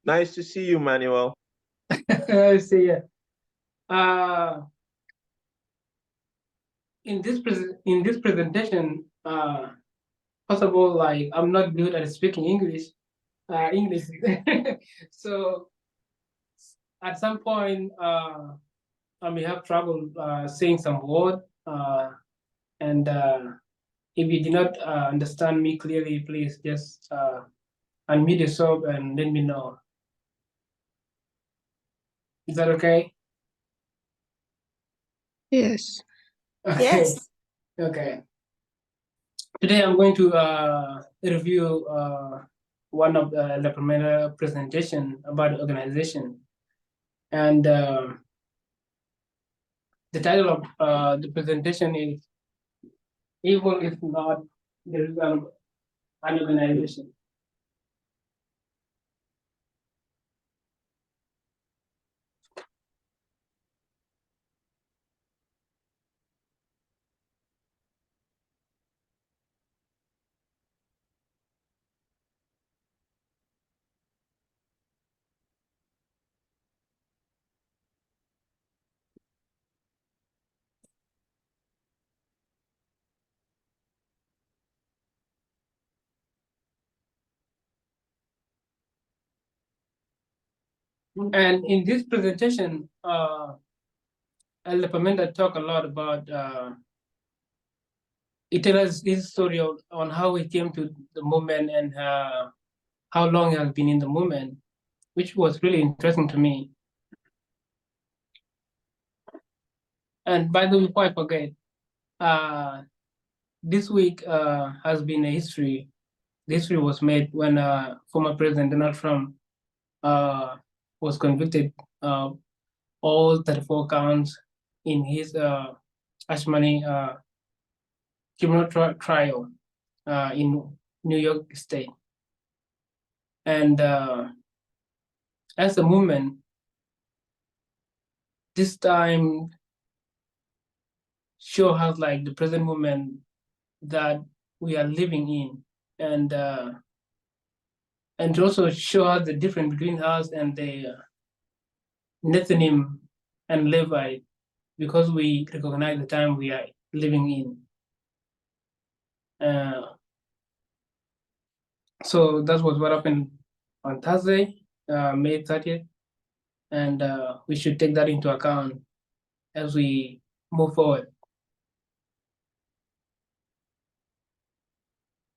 Nice to see you, Manuel. I see. Uh, in this presentation, first of all, like I'm not good at speaking English. English. So at some point, I may have trouble saying some word. And if you did not understand me clearly, please just unmute yourself and let me know. Is that okay? Yes. Okay. Yes. Okay. Today I'm going to review one of the primary presentation about the organization. And the title of the presentation is Evil is Not the Result of an Organization. And in this presentation, El Pamenda talk a lot about it tells us his story on how he came to the movement and how long he has been in the movement, which was really interesting to me. And by the way, before I forget, this week has been a history. The history was made when former President Donald Trump was convicted of all 34 counts in his Ashmani criminal trial in New York State. And as a movement, this time show us like the present moment that we are living in, and also show us the difference between us and the Nethinim and Levite, because we recognize the time we are living in. So that was what happened on Thursday, May 30th, and we should take that into account as we move forward.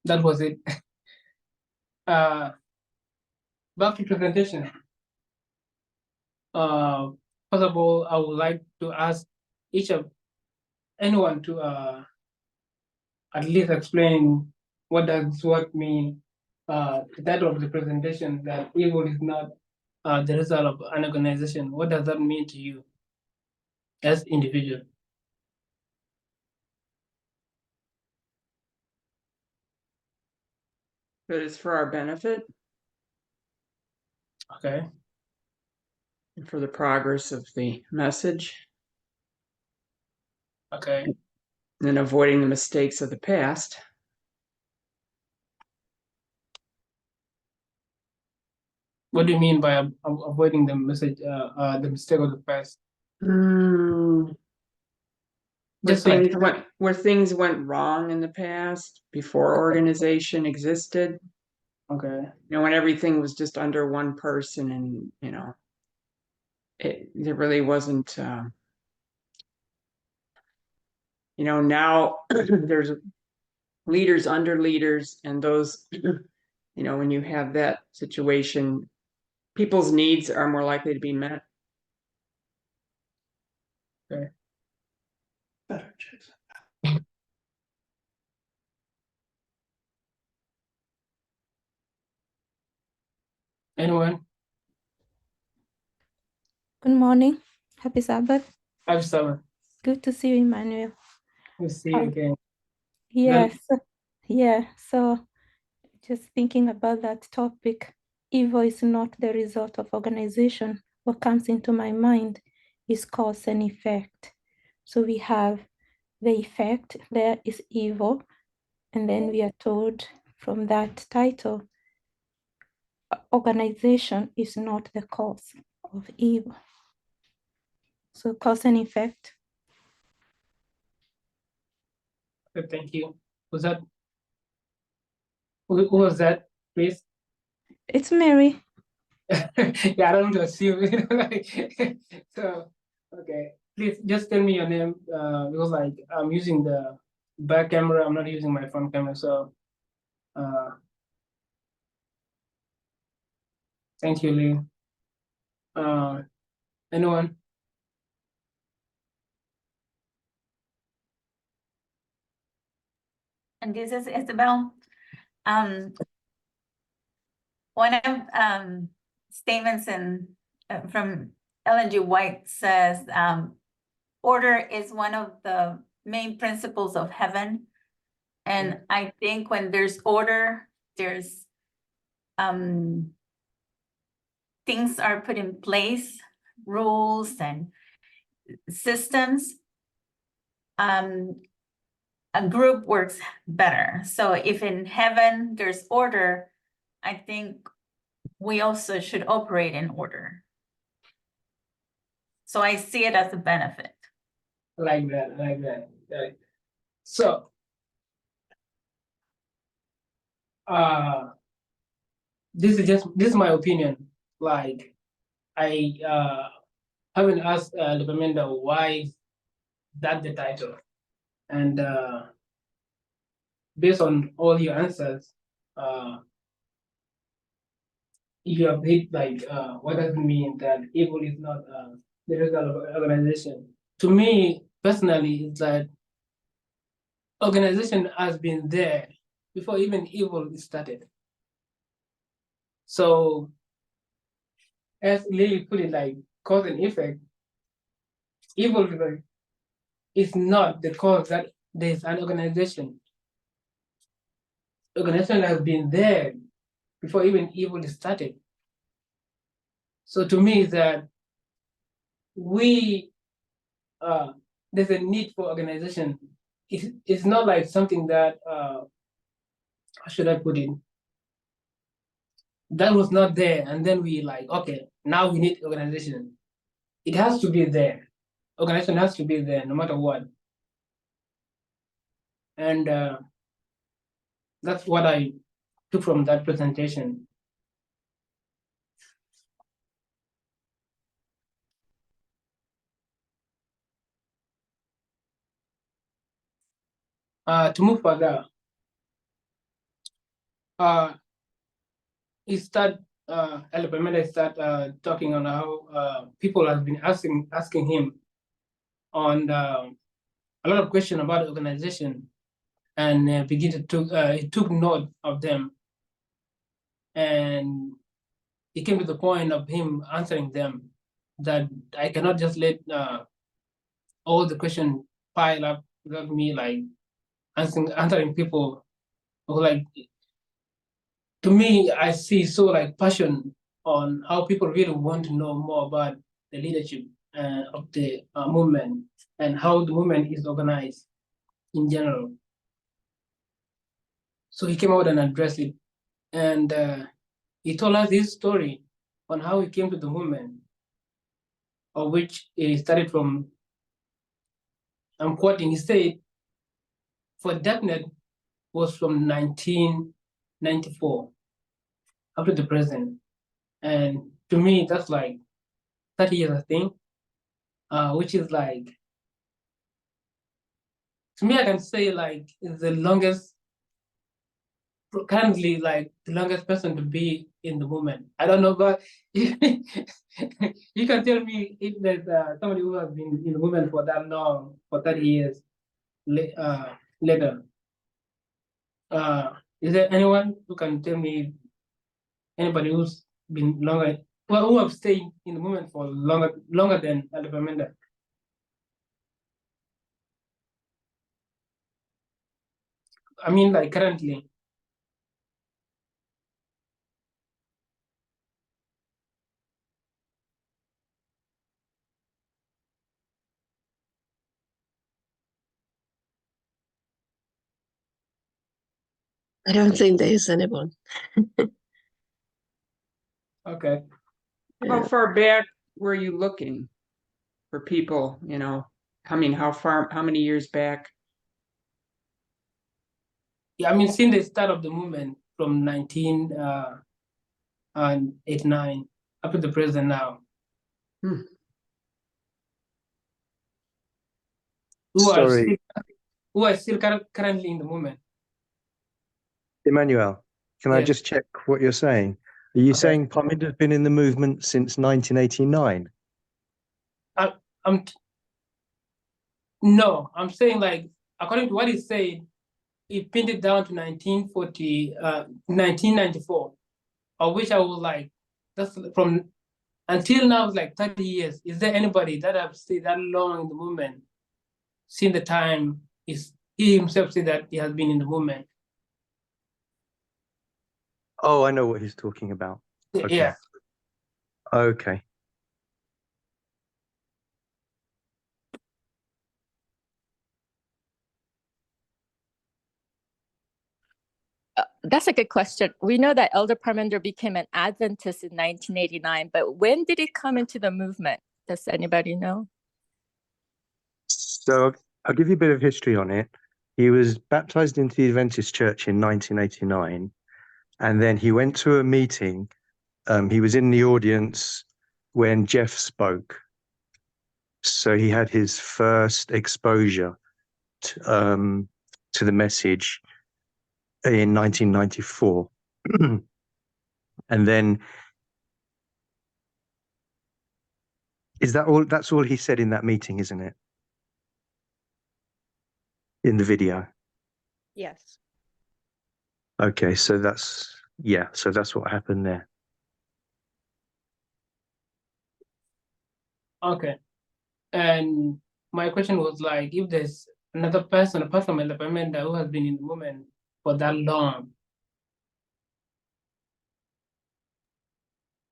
That was it. Back to presentation. First of all, I would like to ask anyone to at least explain what does what mean. The title of the presentation, that evil is not the result of an organization. What does that mean to you as individual? But it's for our benefit Okay. and for the progress of the message Okay. and avoiding the mistakes of the past. What do you mean by avoiding the message, the mistake of the past? Just like Where things went wrong in the past before organization existed. Okay. You know, when everything was just under one person, and you know, there really wasn't. You know, now there's leaders under leaders, and those, you know, when you have that situation, people's needs are more likely to be met. Okay. Anyone? Good morning. Happy Sabbath. Happy Sabbath. Good to see you, Emmanuel. Good to see you again. Yes. Yeah. So just thinking about that topic, evil is not the result of organization. What comes into my mind is cause and effect. So we have the effect, there is evil, and then we are told from that title, organization is not the cause of evil. So cause and effect. Thank you. Was that who was that, please? It's Mary. Yeah, I don't want to assume. So okay, please just tell me your name because like I'm using the back camera. I'm not using my front camera. So uh, thank you, Lee. Anyone? And this is Isabel. One of statements from Ellen G. White says, order is one of the main principles of heaven. And I think when there's order, there's things are put in place, rules and systems. A group works better. So if in heaven there's order, I think we also should operate in order. So I see it as a benefit. Like that, like that. So this is my opinion. Like I haven't asked the commander why that the title, and based on all your answers, you have hit like what does it mean that evil is not the result of organization? To me personally, it's that organization has been there before even evil started. So as Lily put it, like cause and effect, evil is not the cause that there's an organization. Organization has been there before even evil started. So to me, that we there's a need for organization. It's not like something that how should I put it? That was not there, and then we like okay, now we need organization. It has to be there. Organization has to be there no matter what. And that's what I took from that presentation. To move further, he start Alabama start talking on how people have been asking him on a lot of questions about the organization, and begin to he took note of them, and it came to the point of him answering them that I cannot just let all the questions pile up without me like answering people who like to me I see so like passion on how people really want to know more about the leadership of the movement and how the movement is organized in general. So he came out and addressed it, and he told us his story on how he came to the movement, of which he started from, I'm quoting, he said, for DEFNET was from 1994 up to the present. And to me, that's like 30 years, I think, which is like, to me, I can say like is the longest, currently like the longest person to be in the movement. I don't know, but you can tell me if there's somebody who has been in the movement for that long, for 30 years later. Is there anyone who can tell me anybody who's been longer, well, who have stayed in the movement for longer than Alpha? I mean, like currently. I don't think there is anyone. Okay. How far back were you looking for people, you know? I mean, how many years back? Yeah, I mean, since the start of the movement from 1989 up to the present now. Hmm. Who are Sorry. still, currently in the movement. Emmanuel, can I Yes. just check what you're saying? Are you Okay. saying Parminder's been in the movement since 1989? No, I'm saying, like, according to what he said, he pinned it down to 1994, of which I was like, that's from until now, it's like 30 years. Is there anybody that have stayed that long in the movement since the time he himself said that he has been in the movement? Oh, I know what he's talking about. Okay. Yeah. Okay. That's a good question. We know that Elder Parmenter became an Adventist in 1989, but when did he come into the movement? Does anybody know? So I'll give you a bit of history on it. He was baptized into the Adventist Church in 1989, and then he went to a meeting. He was in the audience when Jeff spoke. So he had his first exposure to the message in 1994. And then is that all? That's all he said in that meeting, isn't it? In the video. Yes. Okay, so that's what happened there. Okay. And my question was, like, if there's another person, apart from Elder Parmenter, who has been in the movement for that long.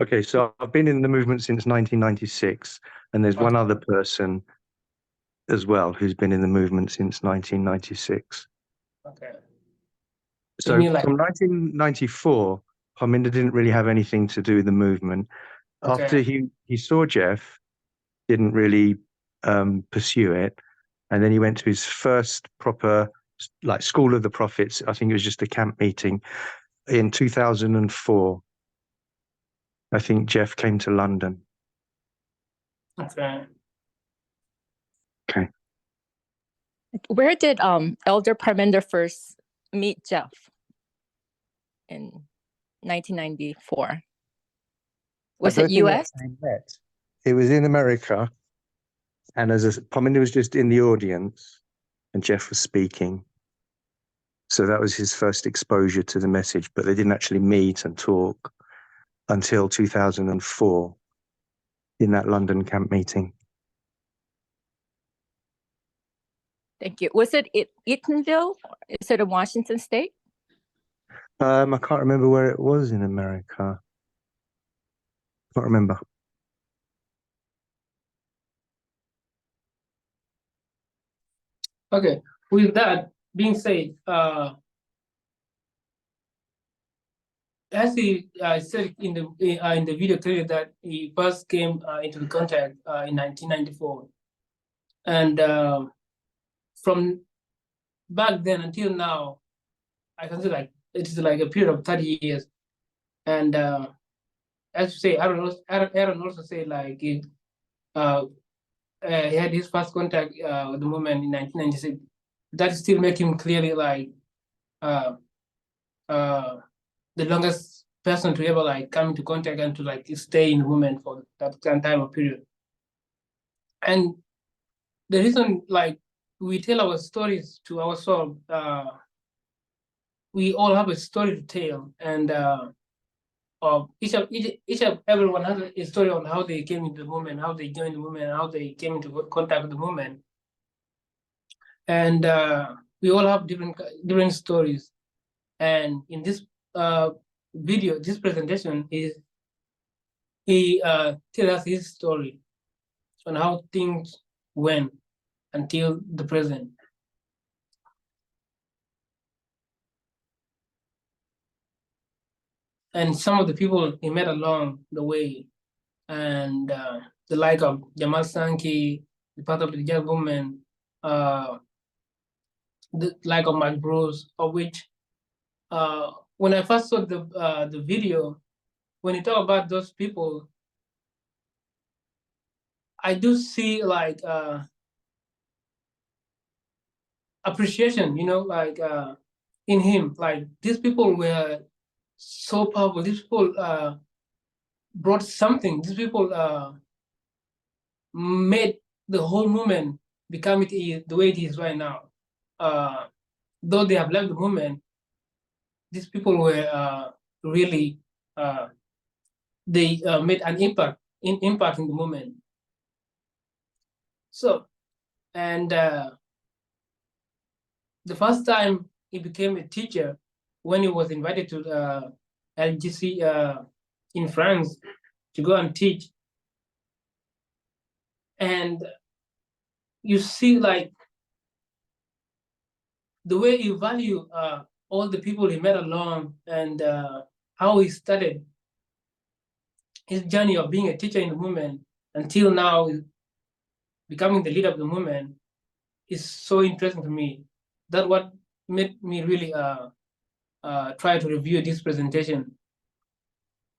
Okay, so I've been in the movement since 1996, and there's one Okay. other person as well who's been in the movement since 1996. Okay. So mean, like, from 1994, Parminder didn't really have anything to do with the movement. okay. After he saw Jeff, didn't really pursue it, and then he went to his first proper like School of the Prophets. I think it was just a camp meeting in 2004. I think Jeff came to London. Okay. Okay. Where did Elder Parmenter first meet Jeff in 1994? Was I it don't think they US? actually met. It was in America, and Parminder was just in the audience, and Jeff was speaking. So that was his first exposure to the message, but they didn't actually meet and talk until 2004 in that London camp meeting. Thank you. Was it Eatonville? Is it in Washington State? I can't remember where it was in America. Can't remember. Okay. With that being said, as he said in the video clearly that he first came into the contact in 1994, and from back then until now, I can say, like, it's like a period of 30 years. And as you say, Aaron also said, like, he had his first contact with the movement in 1996. That still make him clearly, like, the longest person to ever, like, come into contact and to, like, stay in the movement for that time of period. And the reason, like, we tell our stories to ourselves, we all have a story to tell, and each of everyone has a story on how they came into the movement, how they joined the movement, how they came into contact with the movement, and we all have different stories. And in this video, this presentation is he tell us his story on how things went until the present. and some of the people he met along the way, and the like of Jamal Sankey, the part of the Jazz movement, the like of Mike Bruce, of which when I first saw the video, when you talk about those people, I do see like appreciation, like in him. Like these people were so powerful. These people brought something. These people made the whole movement become the way it is right now. Though they have left the movement, these people were really they made an impact in the movement. So, and the first time he became a teacher when he was invited to LGC in France to go and teach. And you see like the way he value all the people he met along, and how he started his journey of being a teacher in the movement until now becoming the leader of the movement is so interesting to me. That's what made me really try to review this presentation.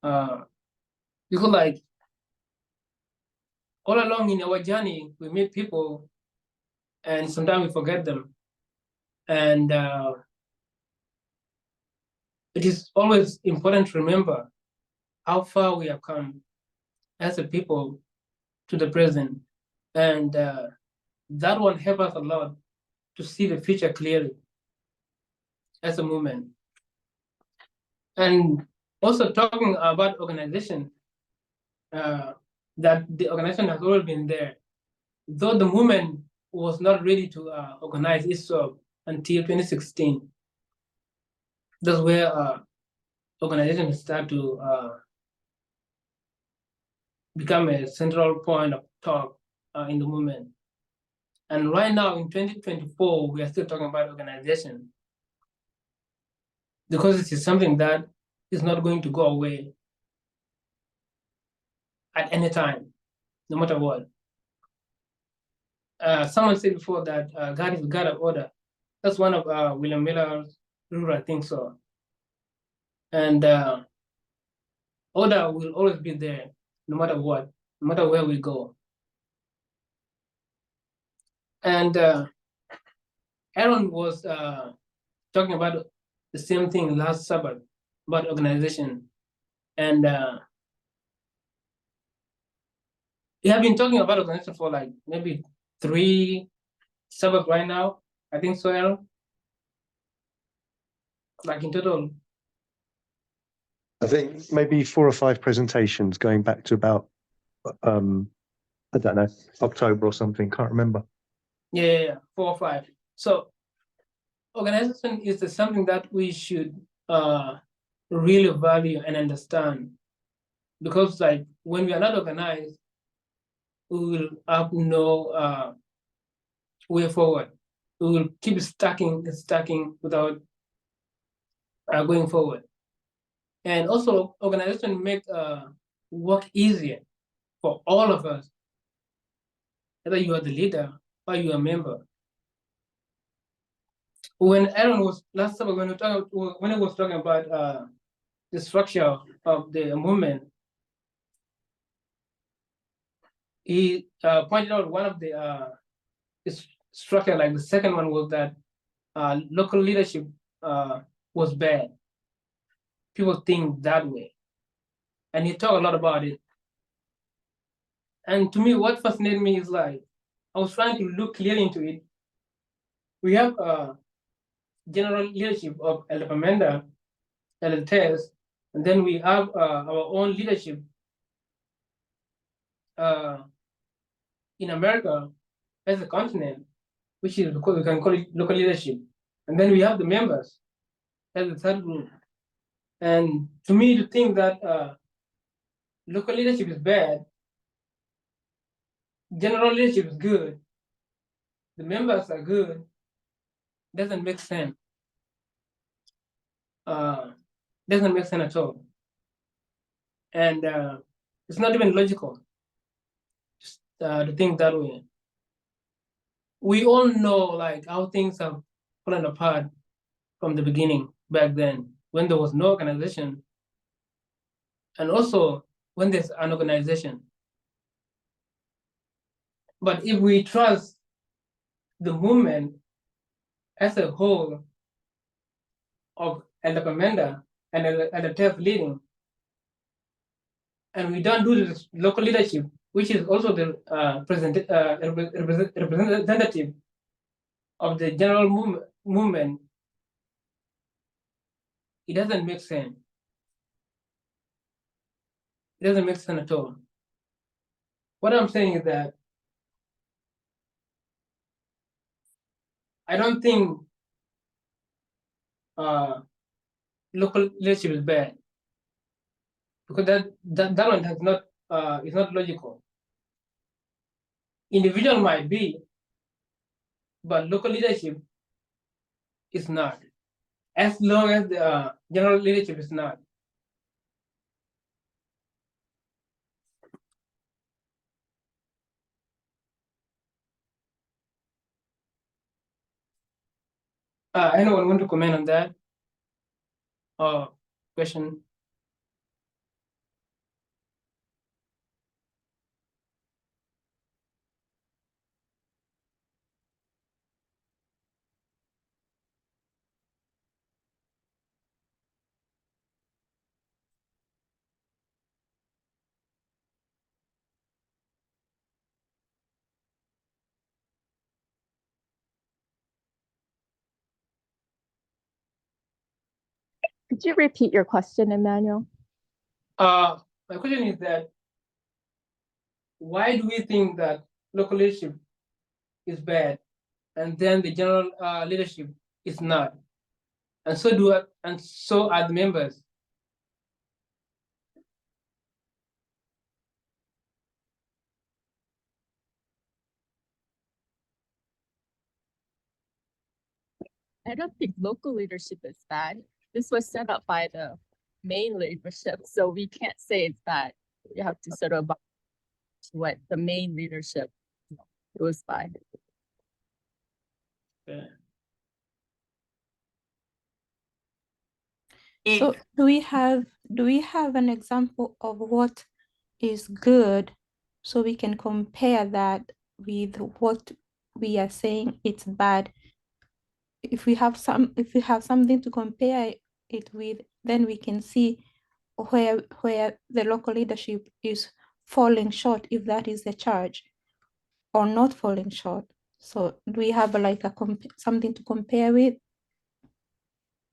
Because like all along in our journey, we meet people and sometimes we forget them. And it is always important to remember how far we have come as a people to the present. And that one helps us a lot to see the future clearly as a movement. And also talking about organization, that the organization has always been there. Though the movement was not ready to organize itself until 2016. That's where organization start to become a central point of talk in the movement. And right now in 2024, we are still talking about organization because it is something that is not going to go away at any time, no matter what. Someone said before that God is a God of order. That's one of William Miller's rule, I think so. And order will always be there, no matter what, no matter where we go. And Aaron was talking about the same thing last Sabbath about organization. And we have been talking about organization for like maybe 3 Sabbath right now. I think so, Aaron. Like in total. I think maybe 4 or 5 presentations going back to about, I don't know, October or something. Can't remember. Yeah, 4 or 5. So organization is something that we should really value and understand, because like when we are not organized, we will have no way forward. We will keep stacking without going forward. And also organization make work easier for all of us, whether you are the leader or you are a member. When Aaron was last summer, when he was talking about the structure of the movement, he pointed out one of the structure, like the second one was that local leadership was bad. People think that way. And he talked a lot about it. And to me, what fascinated me is like, I was trying to look clearly into it. We have general leadership of El Pamenda, El Tez, and then we have our own leadership in America as a continent, which is because we can call it local leadership. And then we have the members as the third group. And to me, to think that local leadership is bad, general leadership is good, the members are good, doesn't make sense. Doesn't make sense at all. and it's not even logical just to think that way. We all know like how things have fallen apart from the beginning back then when there was no organization, and also when there's an organization. But if we trust the movement as a whole of Elder Commander and Elder TEF leading, and we don't do the local leadership, which is also the representative of the general movement, it doesn't make sense. It doesn't make sense at all. What I'm saying is that I don't think local leadership is bad, because that one has not is not logical. Individual might be, but local leadership is not, as long as the general leadership is not. Anyone want to comment on that? Question? Could you repeat your question, Emmanuel? My question is that why do we think that local leadership is bad, and then the general leadership is not, and so are the members? I don't think local leadership is bad. This was set up by the main leadership, so we can't say it's bad. You have to sort of watch what the main leadership goes by. Yeah. So If, do we have an example of what is good so we can compare that with what we are saying it's bad? If we have something to compare it with, then we can see where the local leadership is falling short, if that is the charge, or not falling short. So do we have like something to compare with?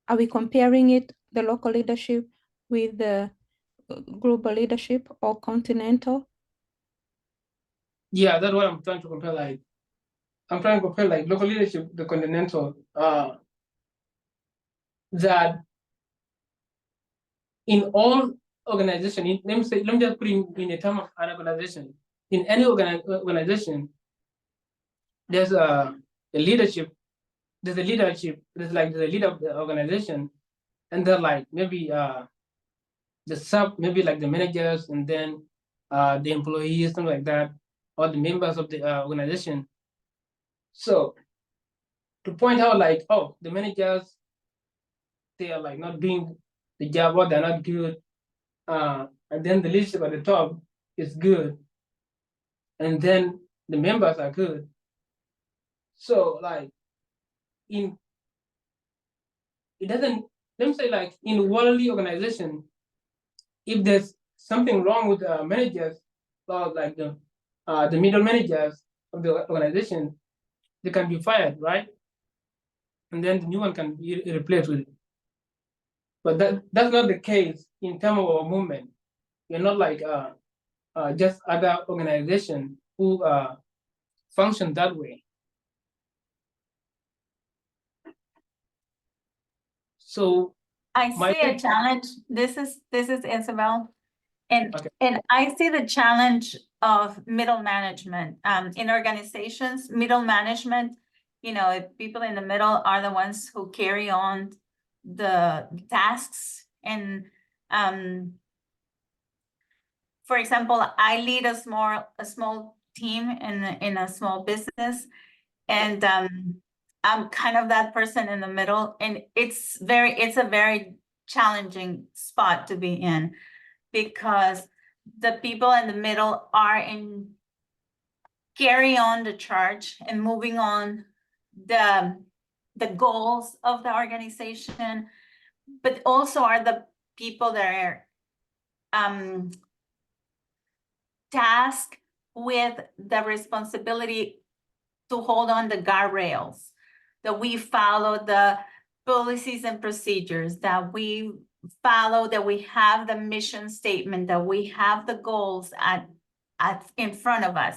Are we comparing it, the local leadership, with the global leadership or continental? Yeah, that's what I'm trying to compare. Like, I'm trying to compare like local leadership, the continental, that in all organization, let me just put in a term of an organization. In any organization, there's a leadership. There's a leadership. There's the leader of the organization, and then like maybe the sub, maybe like the managers, and then the employees, something like that, or the members of the organization. So to point out like, oh, the managers, they are like not doing the job, or they're not good, and then the leadership at the top is good, and then the members are good. So like it doesn't, let me say like in worldly organization, if there's something wrong with the managers, or like the middle managers of the organization, they can be fired, right? And then the new one can be replaced with it. But that's not the case in terms of our movement. We're not like just other organizations who function that way. So I my see a challenge, this is Isabel. And, Okay. and I see the challenge of middle management, in organizations, middle management, if people in the middle are the ones who carry on the tasks, and for example, I lead a small team in a small business, and I'm kind of that person in the middle, and it's a very challenging spot to be in, because the people in the middle are in carry on the charge and moving on the goals of the organization, but also are the people that are tasked with the responsibility to hold on the guardrails, that we follow the policies and procedures, that we follow, that we have the mission statement, that we have the goals in front of us.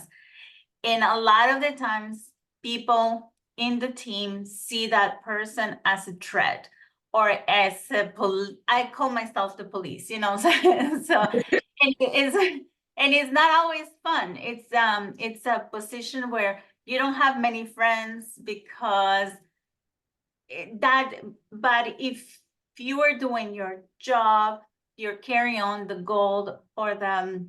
And a lot of the times, people in the team see that person as a threat, or as I call myself the police, you know. So and it's not always fun. It's a position where you don't have many friends, because but if you are doing your job, you're carrying on the goal or the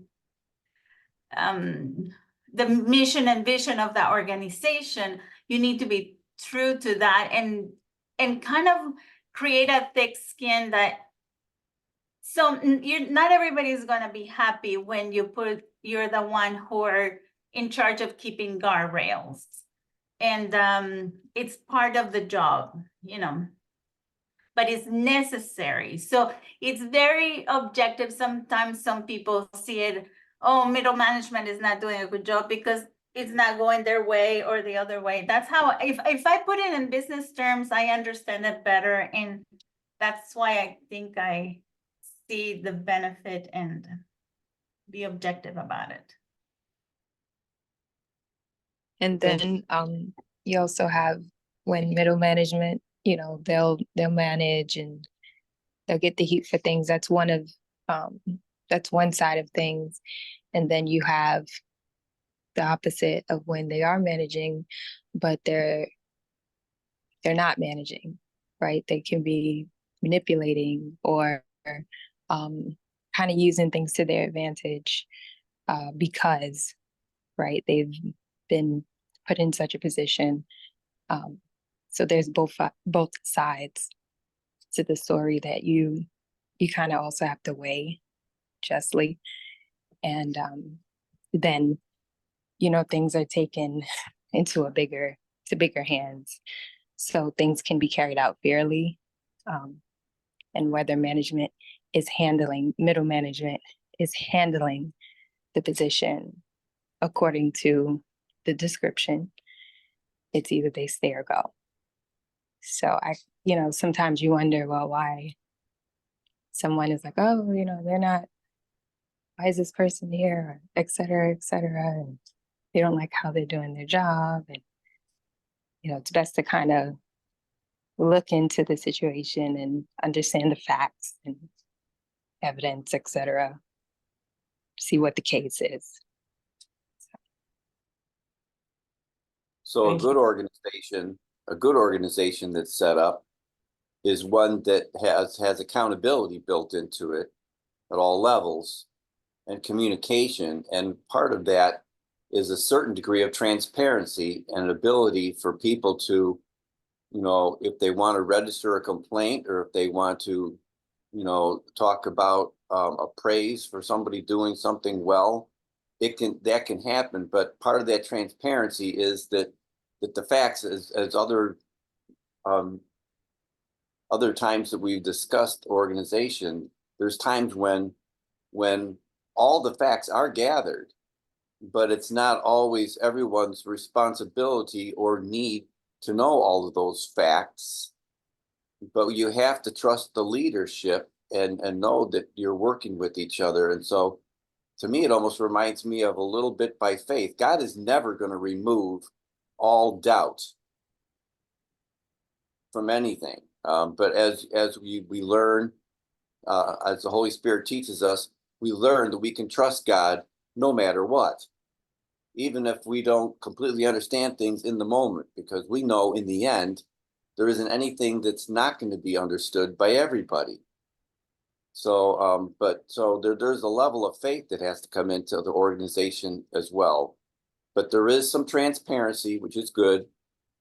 mission and vision of the organization, you need to be true to that, and kind of create a thick skin that, so not everybody's going to be happy when you're the one who are in charge of keeping guardrails, and it's part of the job, you know, but it's necessary. So it's very objective. Sometimes some people see it, oh, middle management is not doing a good job because it's not going their way or the other way. That's how, if I put it in business terms, I understand it better. And that's why I think I see the benefit and be objective about it. And then you also have, when middle management, you know, they'll manage and they'll get the heat for things. That's one side of things. And then you have the opposite of when they are managing, but they're not managing, right? They can be manipulating or kind of using things to their advantage because, right, they've been put in such a position. So there's both sides to the story that you kind of also have to weigh justly. And then, you know, things are taken into bigger hands. So things can be carried out fairly. And whether middle management is handling the position according to the description, it's either they stay or go. So you know, sometimes you wonder, well, why someone is like, oh, you know, why is this person here, et cetera, and they don't like how they're doing their job. And, you know, it's best to kind of look into the situation and understand the facts and evidence, et cetera, see what the case is. So a good organization that's set up is one that has accountability built into it at all levels, and communication. And part of that is a certain degree of transparency and an ability for people to, you know, if they want to register a complaint, or if they want to, you know, talk about a praise for somebody doing something well, that can happen. But part of that transparency is that the facts, as other times that we've discussed organization, there's times when all the facts are gathered, but it's not always everyone's responsibility or need to know all of those facts. But you have to trust the leadership and know that you're working with each other. And so to me, it almost reminds me of a little bit by faith. God is never going to remove all doubt from anything. But as we learn, as the Holy Spirit teaches us, we learn that we can trust God no matter what, even if we don't completely understand things in the moment, because we know in the end, there isn't anything that's not going to be understood by everybody. So, so there's a level of faith that has to come into the organization as well. But there is some transparency, which is good.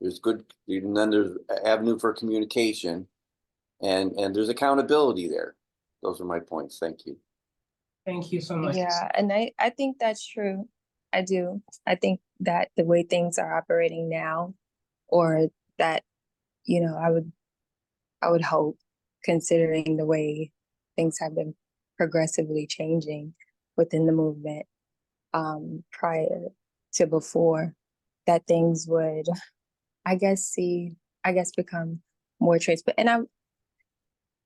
There's good, and then there's avenue for communication, and there's accountability there. Those are my points. Thank you. Thank you so much. Yeah, and I think that's true. I do. I think that the way things are operating now, or that, you know, I would hope, considering the way things have been progressively changing within the movement, prior to before, that things would, I guess, become more transparent. And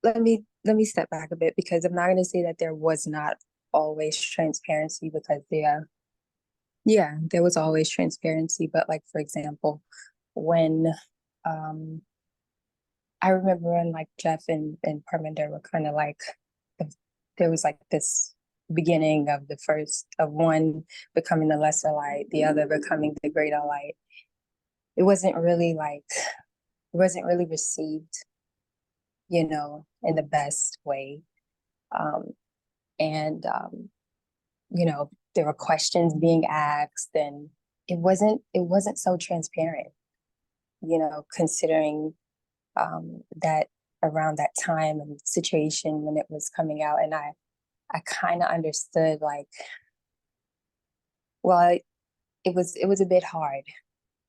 let me step back a bit, because I'm not going to say that there was not always transparency, because there was always transparency. But like, for example, when I remember when like Jeff and Parminder were kind of like, there was like this beginning of the first of one becoming the lesser light, the other becoming the greater light. It wasn't really received, you know, in the best way. You know, there were questions being asked, and it wasn't so transparent, you know, considering that around that time and the situation when it was coming out. And I kind of understood, like, well, it was a bit hard,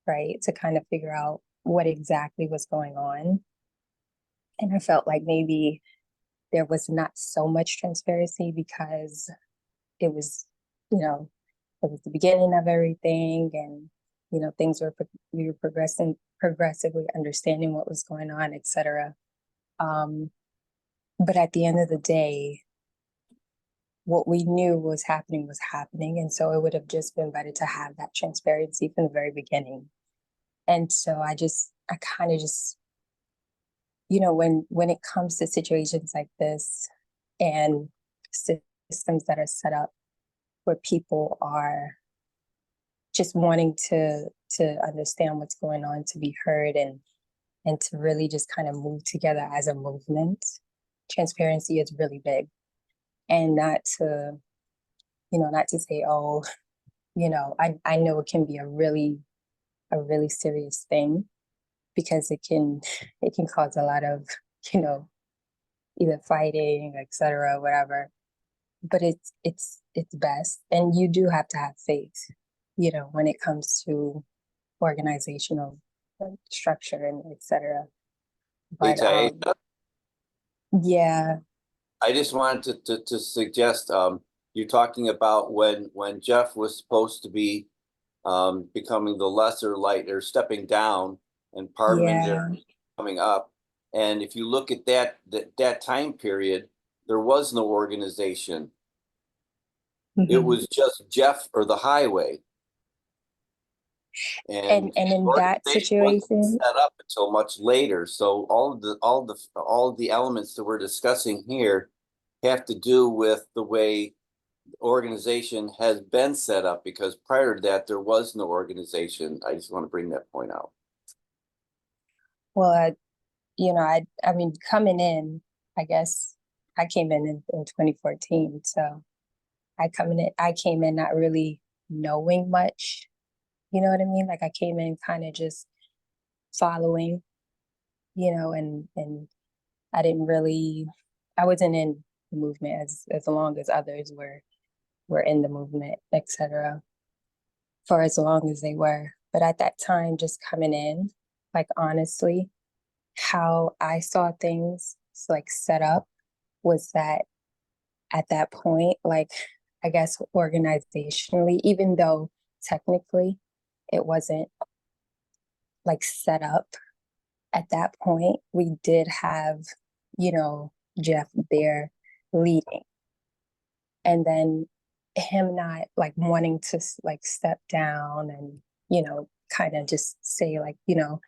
right, to kind of figure out what exactly was going on. And I felt like maybe there was not so much transparency, because it was, you know, it was the beginning of everything, and, you know, we were progressively understanding what was going on, etc. But at the end of the day, what we knew was happening, and so it would have just been better to have that transparency from the very beginning. And so I kind of just, you know, when it comes to situations like this, and systems that are set up where people are just wanting to understand what's going on, to be heard, and to really just kind of move together as a movement, transparency is really big. And not to say, oh, you know, I know it can be a really serious thing, because it can cause a lot of, you know, either fighting, etc., whatever. But it's best, and you do have to have faith, you know, when it comes to organizational structure and etc. But yeah, I just wanted to suggest, you're talking about when Jeff was supposed to be becoming the lesser light, or stepping down, and Parminder coming up. And if you look at that time period, there was no organization. It was just Jeff or the highway. and in that situation, set up until much later. So all of the elements that we're discussing here have to do with the way the organization has been set up, because prior to that there was no organization. I just want to bring that point out. well, you know, I mean, coming in, I guess I came in 2014, so I came in not really knowing much. You know what I mean? Like, I came in kind of just following, you know, and I wasn't in the movement as long as others were in the movement, etc., for as long as they were. But at that time, just coming in, like, honestly, how I saw things like set up was that at that point, like, I guess organizationally, even though technically it wasn't like set up at that point, we did have, you know, Jeff there leading. And then him not like wanting to like step down and, you know, kind of just say, like, you know,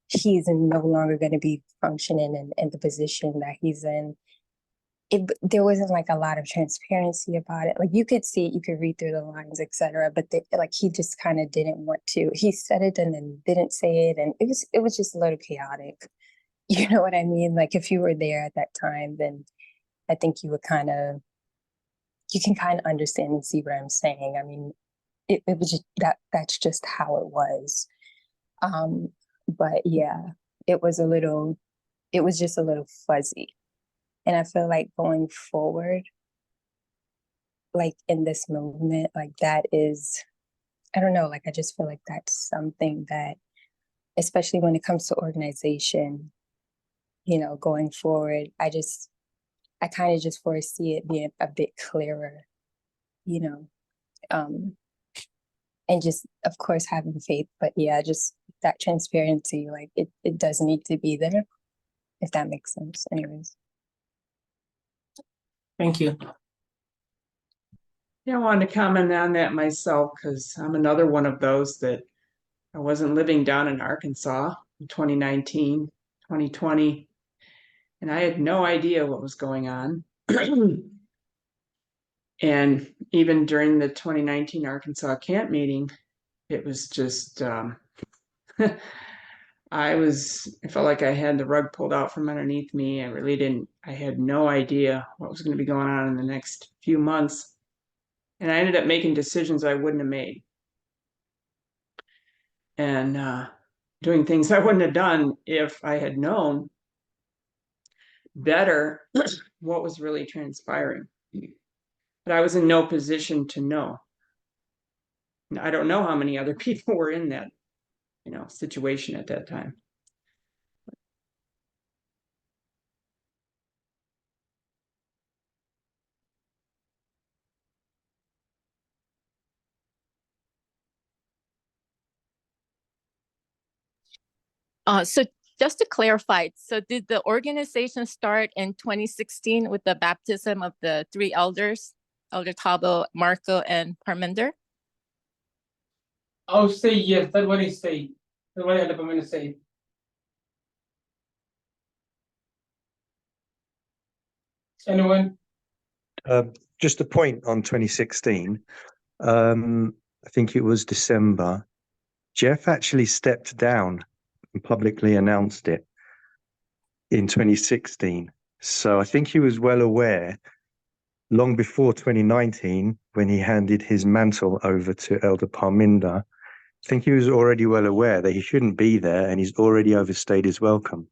he's no longer going to be functioning in the position that he's in. There wasn't like a lot of transparency about it. Like, you could see it, you could read through the lines, etc. But like, he just kind of didn't want to. He said it and then didn't say it, and it was just a little chaotic. You know what I mean? Like, if you were there at that time, then I think you can kind of understand and see what I'm saying. I mean, it was just that's just how it was. But yeah, it was just a little fuzzy. And I feel like going forward, like in this movement, like that is, I don't know, like I just feel like that's something that, especially when it comes to organization, going forward, I kind of just foresee it being a bit clearer, and just, of course, having faith. But yeah, just that transparency, like it does need to be there, if that makes sense. Anyways. Thank you. Yeah, I wanted to comment on that myself because I'm another one of those that I wasn't living down in Arkansas in 2019, 2020, and I had no idea what was going on. And even during the 2019 Arkansas camp meeting, it was just, I felt like I had the rug pulled out from underneath me. I had no idea what was going to be going on in the next few months. And I ended up making decisions I wouldn't have made. And doing things I wouldn't have done if I had known better what was really transpiring. But I was in no position to know. I don't know how many other people were in that, situation at that time. So just to clarify, so did the organization start in 2016 with the baptism of the three elders, Elder Tabo, Marco, and Parminder? I'll say yes. That's what he said. That's what Elder Parminder said. Anyone? Just a point on 2016. I think it was December. Jeff actually stepped down and publicly announced it in 2016. So I think he was well aware long before 2019 when he handed his mantle over to Elder Parminder. I think he was already well aware that he shouldn't be there and he's already overstayed his welcome.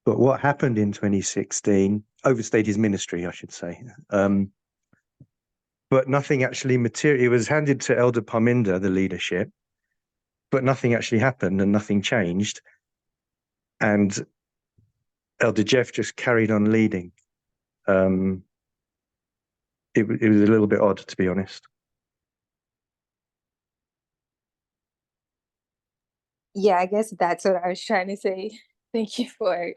But what happened in 2016, overstayed his ministry, I should say. But nothing actually material. It was handed to Elder Parminder, the leadership, but nothing actually happened and nothing changed. And Elder Jeff just carried on leading. It was a little bit odd, to be honest. Yeah, I guess that's what I was trying to say. Thank you for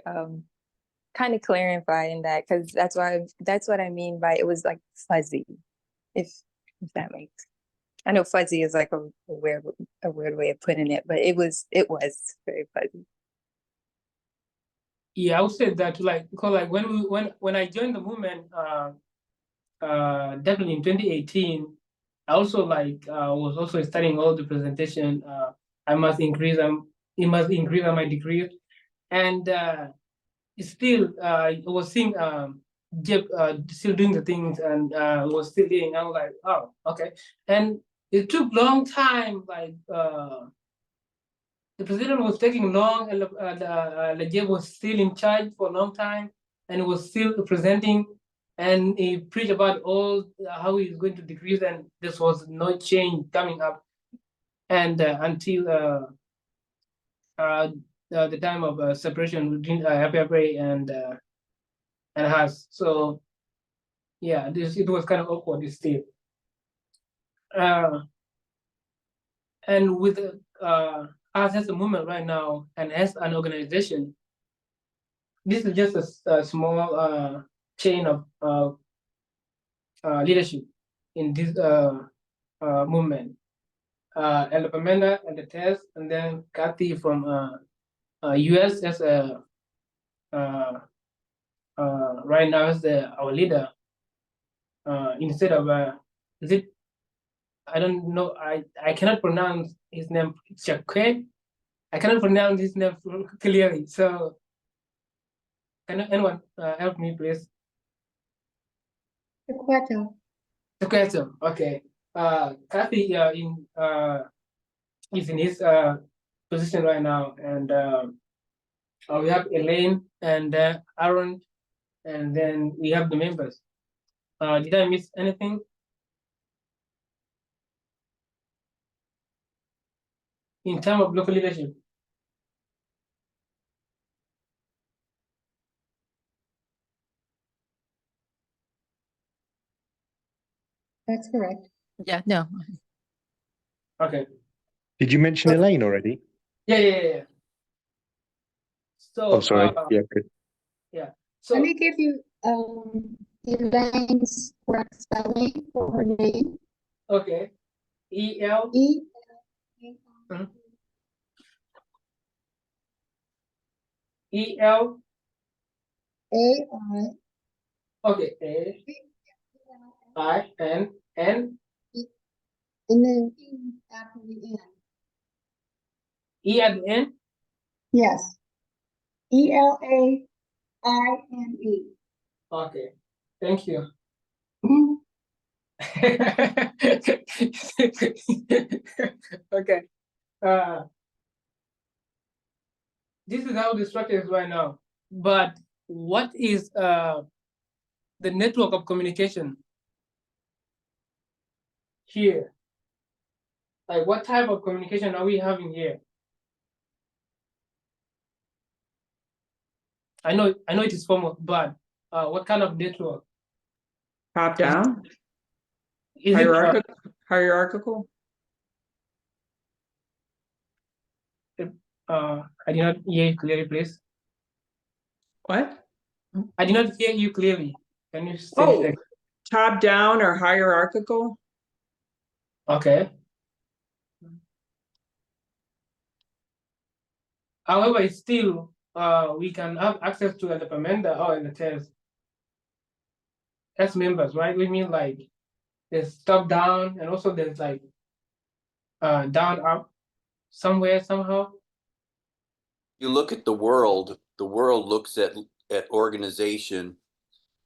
kind of clarifying that, because that's what I mean by it was like fuzzy, if that makes. I know fuzzy is like a weird way of putting it, but it was very fuzzy. Yeah, I would say that because when I joined the movement, definitely in 2018, I also was also studying all the presentation. It must increase on my degree, and still I was seeing Jeff still doing the things and was still doing. I was like, oh, okay, and it took long time. The president was taking long, and Jeff was still in charge for a long time, and he was still presenting, and he preached about all how he's going to decrease, and this was no change coming up, and until the time of separation between Happy and us. So yeah, it was kind of awkward still. And with us as a movement right now and as an organization, this is just a small chain of leadership in this movement. El Pamenda and the test, and then Kathy from US as a right now as our leader. Instead of is it? I don't know. I cannot pronounce his name. Chakwe. I cannot pronounce his name clearly. So can anyone help me, please? Sequester, okay. Kathy is in his position right now, and we have Elaine and Aaron, and then we have the members. Did I miss anything? In terms of local leadership? That's correct. Yeah, no. Okay. Did you mention Elaine already? Yeah. So, Oh, sorry. Yeah, good. yeah. Let So, me give you Elaine's correct spelling for her name. okay. E-L, E Mhm. E-L, A-I okay, A-I-N-N, and then E after the N. E at the end? Yes. E-L-A-I-N-E. Okay, thank you. Mhm. Okay. This is how the structure is right now. But what is the network of communication here? Like, what type of communication are we having here? I know it is formal, but what kind of network? Top down, Is it hierarchical. I did not hear you clearly, please. What? I did not hear you clearly. Can you say it Oh, again? top down or hierarchical? Okay. However, it's still we can have access to the commander or in the test as members, right? We mean like there's top down and also there's like down up somewhere somehow. You look at the world looks at organization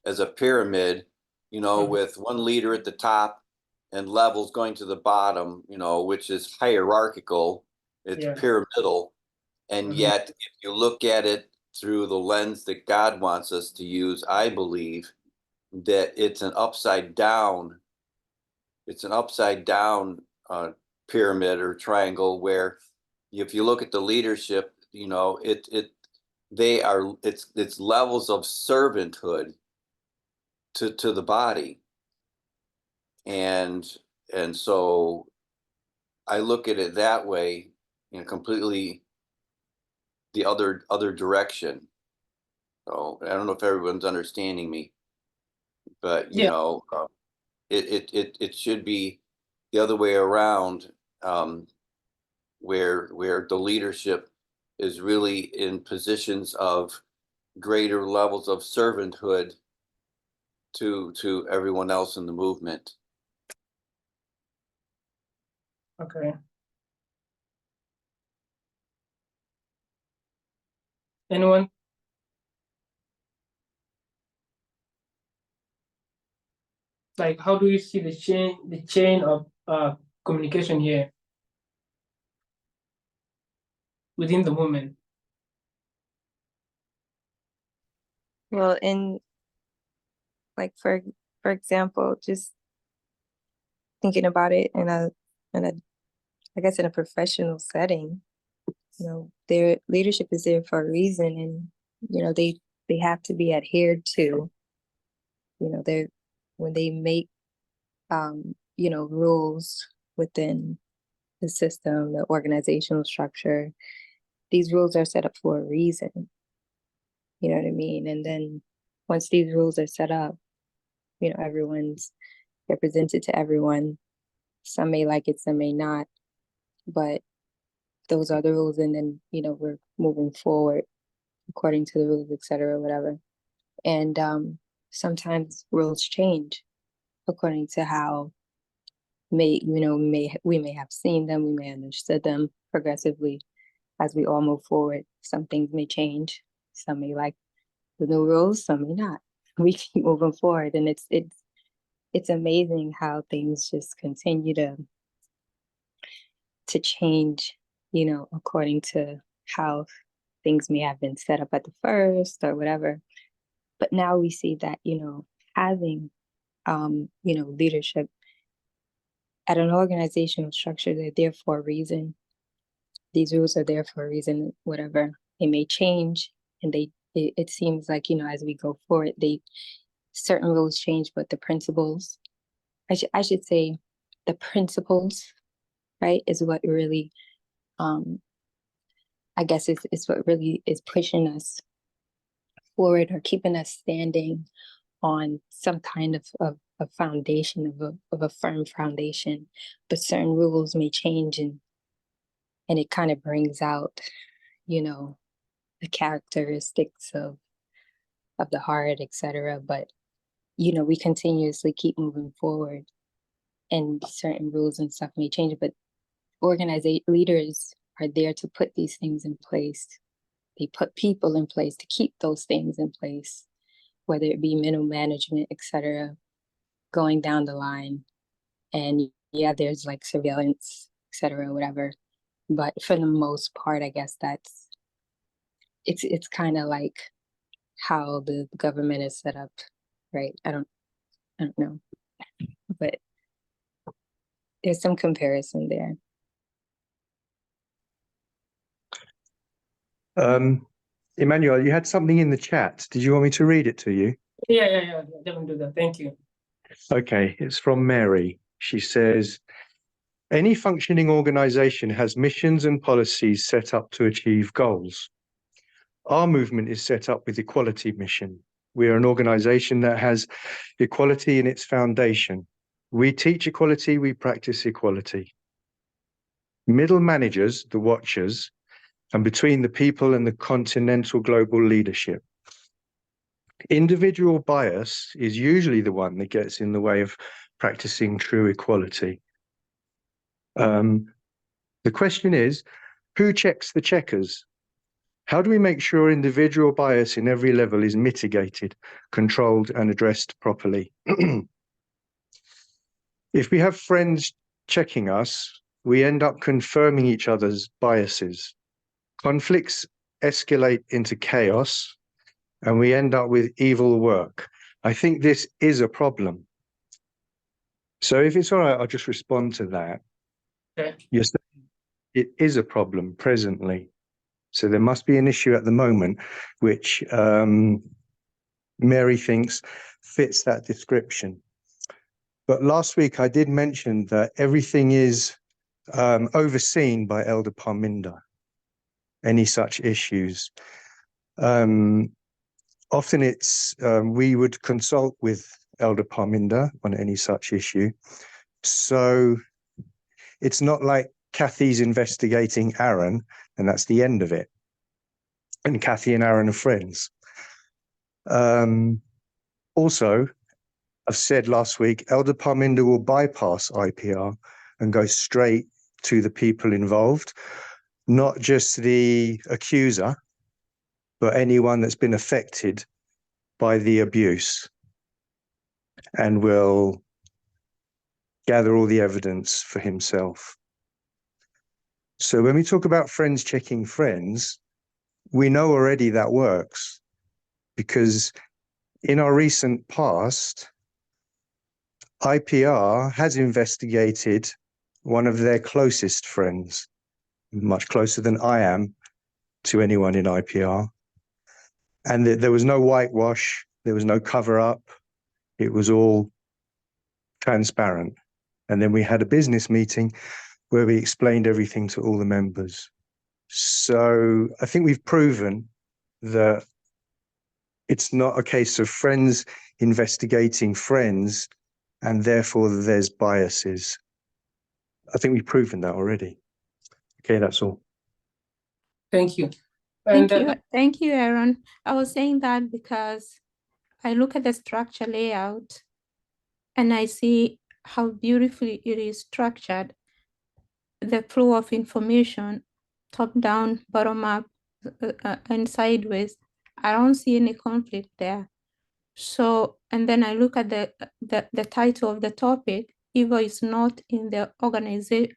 as a pyramid, Mhm. with one leader at the top and levels going to the bottom, which is hierarchical, it's Yeah. pyramidal. And Mhm. yet, if you look at it through the lens that God wants us to use, I believe that it's an upside down pyramid or triangle where if you look at the leadership, it's levels of servanthood to the body. And so I look at it that way, completely the other direction. So I don't know if everyone's understanding me, but Yeah. it should be the other way around, where the leadership is really in positions of greater levels of servanthood to everyone else in the movement. Okay. Anyone? Like, how do you see the chain of communication here within the movement? Well, in like for example, just thinking about it in a I guess in a professional setting, their leadership is there for a reason, and they have to be adhered to. They're when they make rules within the system, the organizational structure, these rules are set up for a reason. You know what I mean? And then once these rules are set up, everyone's represented to everyone. Some may like it, some may not, but those are the rules. And then, we're moving forward according to the rules, et cetera, whatever. And sometimes rules change according to how we may have seen them, we may have understood them progressively as we all move forward. Some things may change. Some may like the new rules, some may not. We keep moving forward, and it's it's amazing how things just continue to change, you know, according to how things may have been set up at the first or whatever. But now we see that, you know, having, you know, leadership at an organizational structure, they're there for a reason. These rules are there for a reason, whatever. It may change, and it seems like, you know, as we go forward, certain rules change, but the principles, I should say, the principles, right, is what really, I guess it's what really is pushing us forward or keeping us standing on some kind of a foundation, of a firm foundation. But certain rules may change, and it kind of brings out, you know, the characteristics of the heart, etc. But, you know, we continuously keep moving forward, and certain rules and stuff may change, but leaders are there to put these things in place. They put people in place to keep those things in place, whether it be middle management, etc., going down the line. And yeah, there's like surveillance, etc., whatever. But for the most part, I guess it's kind of like how the government is set up, right? I don't know, but there's some comparison there. Emmanuel, you had something in the chat. Did you want me to read it to you? Yeah. Definitely do that. Thank you. Okay, it's from Mary. She says, any functioning organization has missions and policies set up to achieve goals. Our movement is set up with equality mission. We are an organization that has equality in its foundation. We teach equality, we practice equality. Middle managers, the watchers, and between the people and the continental global leadership. Individual bias is usually the one that gets in the way of practicing true equality. The question is, who checks the checkers? How do we make sure individual bias in every level is mitigated, controlled, and addressed properly? If we have friends checking us, we end up confirming each other's biases. Conflicts escalate into chaos, and we end up with evil work. I think this is a problem. So if it's all right, I'll just respond to that. Okay. You're saying it is a problem presently. So there must be an issue at the moment, which Mary thinks fits that description. But last week I did mention that everything is overseen by Elder Parminder, any such issues. Often it's, we would consult with Elder Parminder on any such issue. So it's not like Kathy's investigating Aaron and that's the end of it. And Kathy and Aaron are friends. Also, I've said last week, Elder Parminder will bypass IPR and go straight to the people involved, not just the accuser, but anyone that's been affected by the abuse, and will gather all the evidence for himself. So when we talk about friends checking friends, we know already that works, because in our recent past, IPR has investigated one of their closest friends, much closer than I am to anyone in IPR. And there was no whitewash, there was no cover up. It was all transparent. And then we had a business meeting where we explained everything to all the members. So I think we've proven that it's not a case of friends investigating friends and therefore there's biases. I think we've proven that already. Okay, that's all. Thank you. And Thank you, Aaron. I was saying that because I look at the structure layout and I see how beautifully it is structured. The flow of information, top down, bottom up, and sideways. I don't see any conflict there. So and then I look at the title of the topic, evil is not in the organization,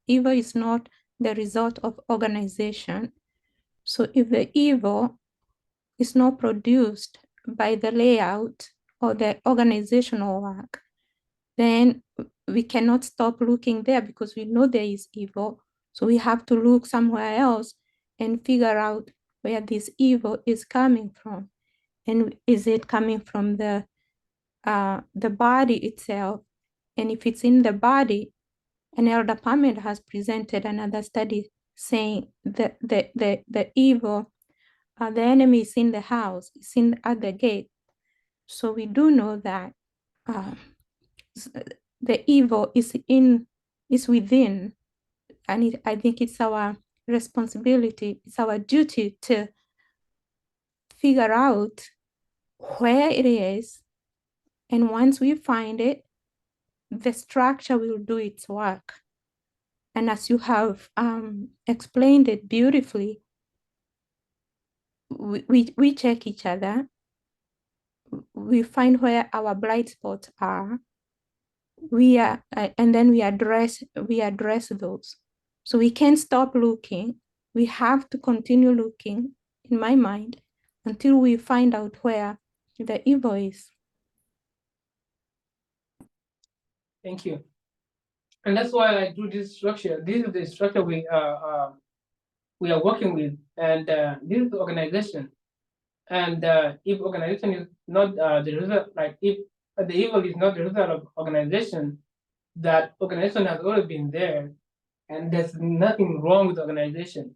evil is not the result of organization. So if the evil is not produced by the layout or the organizational work, then we cannot stop looking there because we know there is evil. So we have to look somewhere else and figure out where this evil is coming from. And is it coming from the body itself? And if it's in the body, an elder Pamela has presented another study saying that the evil, the enemy is in the house, it's at the gate. So we do know that the evil is within, and I think it's our responsibility, it's our duty to figure out where it is, and once we find it, the structure will do its work. And as you have explained it beautifully, we check each other, we find where our blind spots are, and then we address those. So we can't stop looking. We have to continue looking, in my mind, until we find out where the evil is. Thank you. And that's why I do this structure. This is the structure we are working with, and this is the organization. And if organization is not the result, like if the evil is not the result of organization, that organization has always been there, and there's nothing wrong with the organization.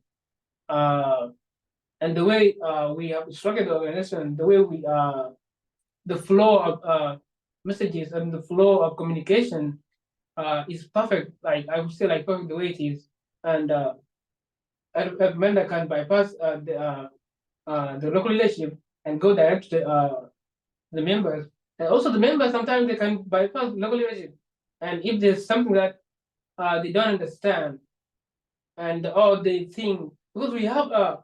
And the way we have structured the organization, the way we the flow of messages and the flow of communication is perfect. Like I would say, like perfect the way it is, and a member can bypass the local leadership and go direct to the members. And also the members, sometimes they can bypass local leadership. And if there's something that they don't understand, and they think, because we have a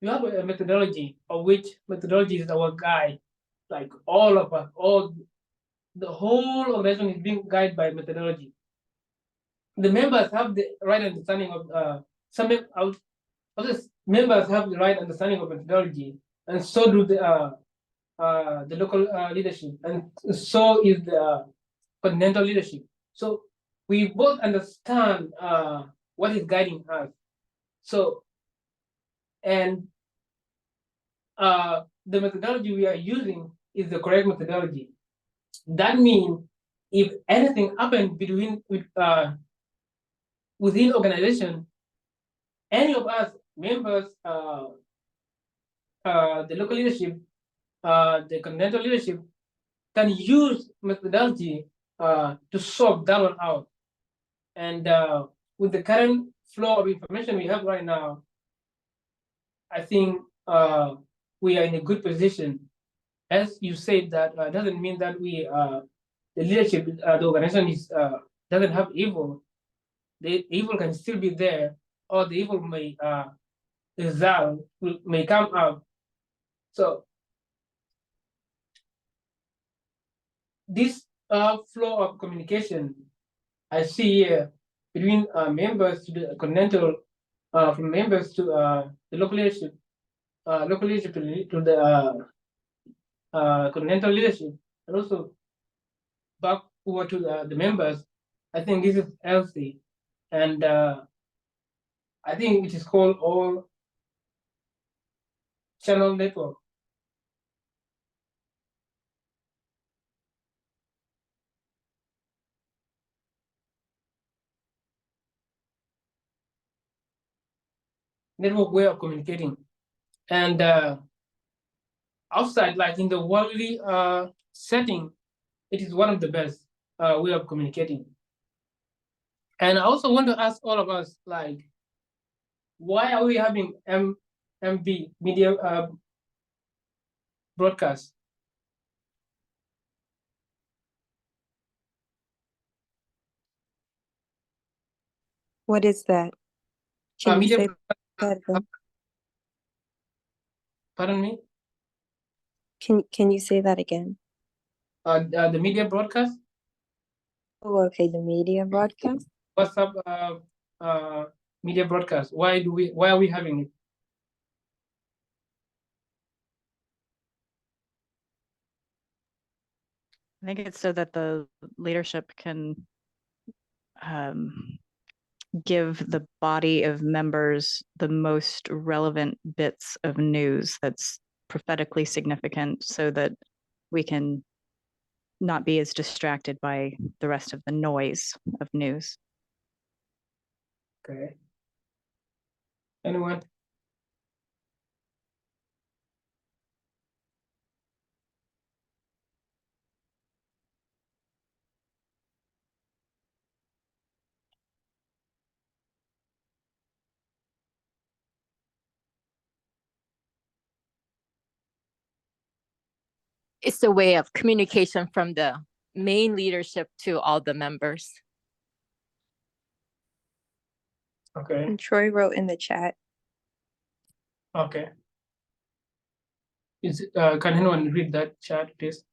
methodology, of which methodology is our guide. Like all of us, the whole organization is being guided by methodology. The members have the right understanding of members have the right understanding of methodology, and so do the local leadership, and so is the continental leadership. So we both understand what is guiding us. So, and the methodology we are using is the correct methodology. That means if anything happened within organization, any of us members, the local leadership, the continental leadership, can use methodology to sort that one out. And with the current flow of information we have right now, I think we are in a good position. As you said, that doesn't mean that we, the leadership, the organization is doesn't have evil. The evil can still be there, or the evil may resolve, may come out. So this flow of communication I see here between members to the continental, from members to the local leadership to the continental leadership, and also back over to the members. I think this is healthy, and I think it is called all channel network. Network way of communicating, and outside, like in the worldly setting, it is one of the best way of communicating. And I also want to ask all of us, like, why are we having MB media broadcast? What is that? Can you Media say that again? Pardon me? Can you say that again? the media broadcast, Oh, okay, the media broadcast. WhatsApp media broadcast. Why are we having it? I think it's so that the leadership can give the body of members the most relevant bits of news that's prophetically significant so that we can not be as distracted by the rest of the noise of news. Okay. Anyone? It's a way of communication from the main leadership to all the members. Okay. And Troy wrote in the chat. Okay. Can anyone read that chat, please?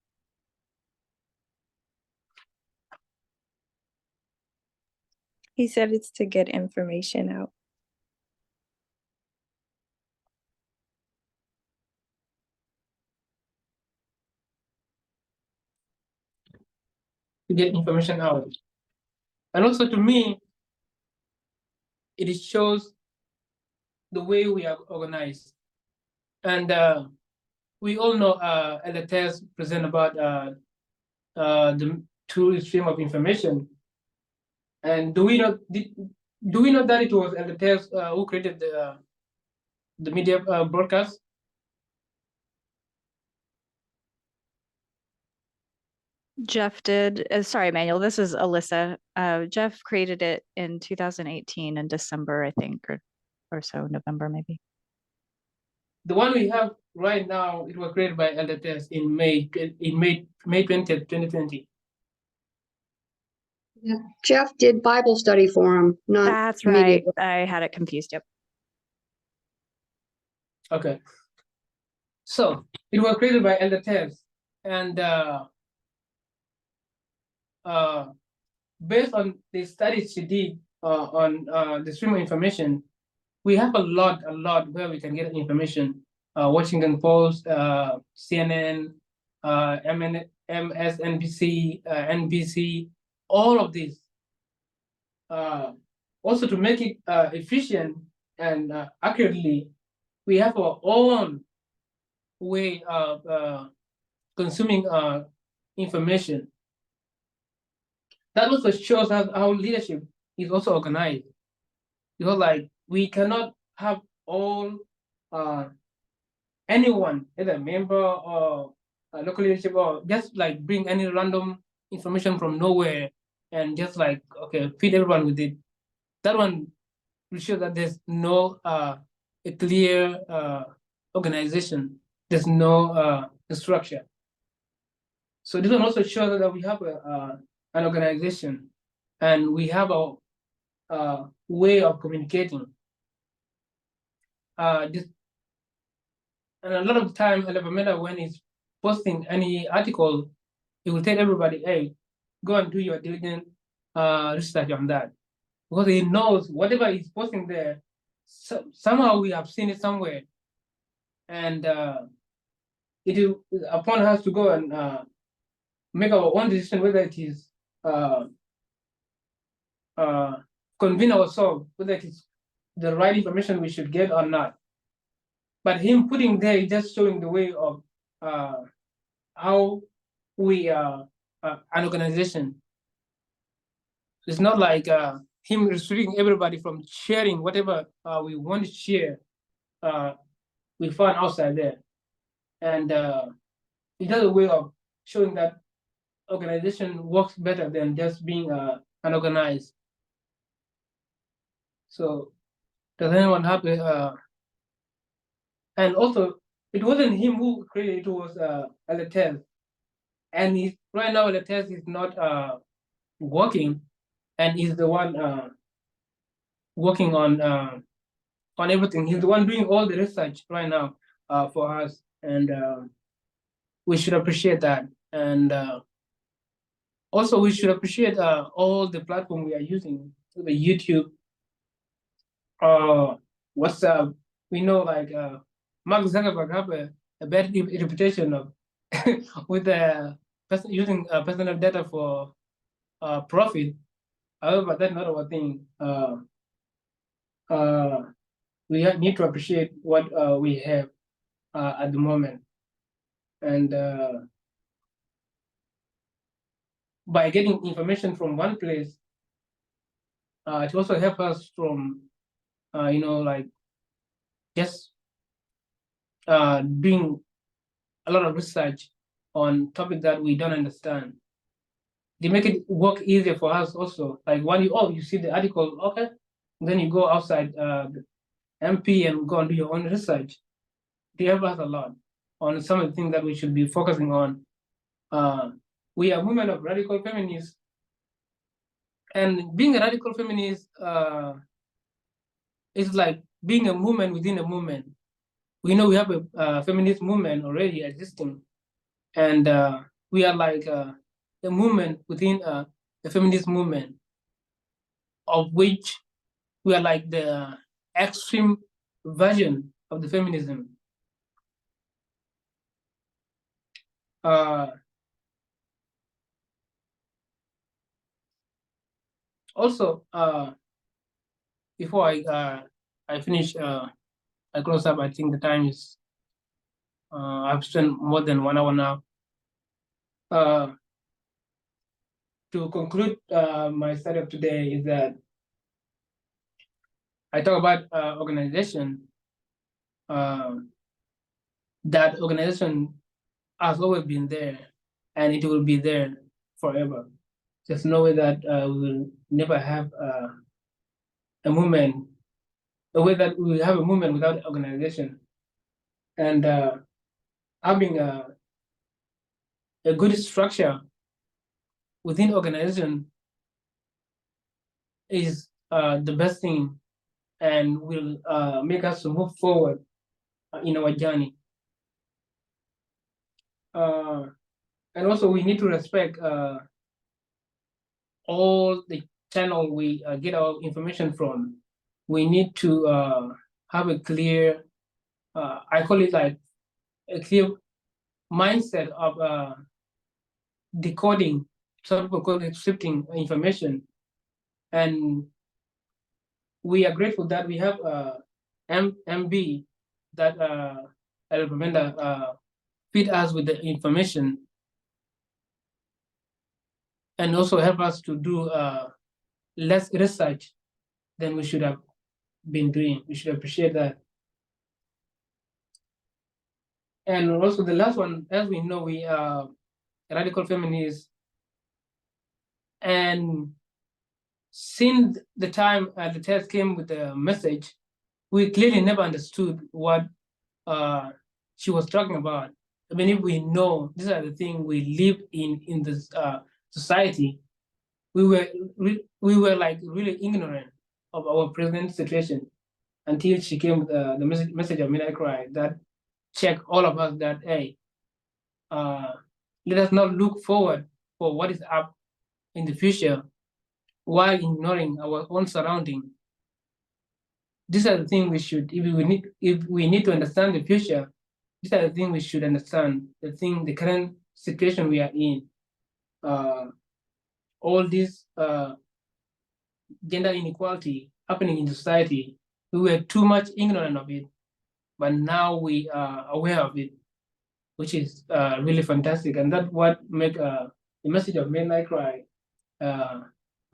He said it's to get information out. To get information out. And also to me, it shows the way we are organized. And we all know LTS present about the true stream of information. And do we know that it was LTS who created the media broadcast? Jeff did, sorry, Emmanuel, this is Alyssa. Jeff created it in 2018 in December, I think, or so, November maybe. The one we have right now, it was created by LTS in May 20th, 2020. Yeah. Jeff did Bible study for him, not That's media. right. I had it confused. Yep. Okay. So it was created by LTS, and based on the studies she did on the stream of information, we have a lot where we can get information. Washington Post, CNN, MSNBC, NBC, all of these. Also, to make it efficient and accurately, we have our own way of consuming information. That also shows us how leadership is also organized. Because like we cannot have all anyone, either a member or a local leadership, or just like bring any random information from nowhere and just like, okay, feed everyone with it. That one will show that there's no a clear organization. There's no structure. So this one also shows that we have an organization and we have a way of communicating. And a lot of the time, Elevamela, when he's posting any article, he will tell everybody, hey, go and do your diligent research on that. Because he knows whatever he's posting there, somehow we have seen it somewhere. And it is upon us to go and make our own decision whether it is convince ourselves whether it is the right information we should get or not. But him putting there is just showing the way of how we are an organization. It's not like him restricting everybody from sharing whatever we want to share. We find outside there, and it's just a way of showing that organization works better than just being unorganized. So, does anyone have and also, it wasn't him who created it, was LTS. And he's, right now, LTS is not working, and he's the one working on everything. He's the one doing all the research right now for us, and we should appreciate that. And also, we should appreciate all the platform we are using, the YouTube, WhatsApp. We know like Mark Zuckerberg have a bad reputation of with using personal data for profit. However, that's not our thing. We need to appreciate what we have at the moment, and by getting information from one place, it also helps us from like just doing a lot of research on topic that we don't understand. They make it work easier for us also. Like when you see the article, okay, then you go outside the MP and go and do your own research. They help us a lot on some of the things that we should be focusing on. We are women of radical feminists, and being a radical feminist is like being a movement within a movement. We know we have a feminist movement already existing, and we are like a movement within a feminist movement, of which we are like the extreme version of the feminism. Also, before I finish, I close up. I think the time is I've spent more than 1 hour now. To conclude my study of today is that I talk about organization. That organization has always been there, and it will be there forever. There's no way that we will never have a movement, the way that we have a movement without organization. And having a good structure within organization is the best thing, and will make us move forward in our journey. And also, we need to respect all the channel we get our information from. We need to have a clear, I call it like a clear mindset of decoding, some people call it sifting information. And we are grateful that we have MB that feed us with the information, and also help us to do less research than we should have been doing. We should appreciate that. And also the last one, as we know, we are radical feminists, and since the time the test came with the message, we clearly never understood what she was talking about. I mean, if we know these are the things we live in this society, we were like really ignorant of our present situation until she came with the message of Midnight Cry that checked all of us that, hey, let us not look forward for what is up in the future while ignoring our own surrounding. These are the things we should, if we need to understand the future, these are the things we should understand, the current situation we are in. All this gender inequality happening in society, we were too much ignorant of it, but now we are aware of it, which is really fantastic. And that's what make the message of Midnight Cry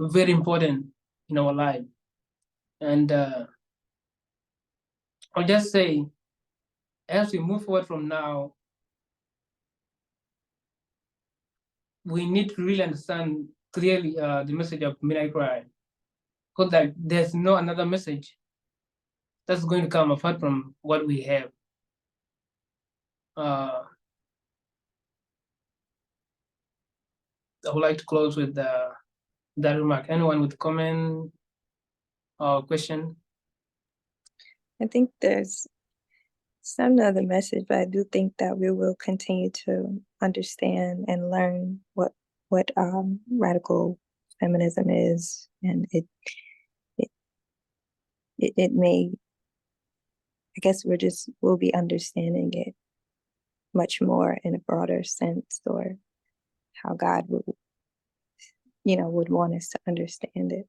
very important in our life. And I'll just say, as we move forward from now, we need to really understand clearly the message of Midnight Cry, because like there's no another message that's going to come apart from what we have. I would like to close with that remark. Anyone with comment or question? I think there's some of the message, but I do think that we will continue to understand and learn what radical feminism is, and it may, I guess we'll be understanding it much more in a broader sense, or how God would want us to understand it.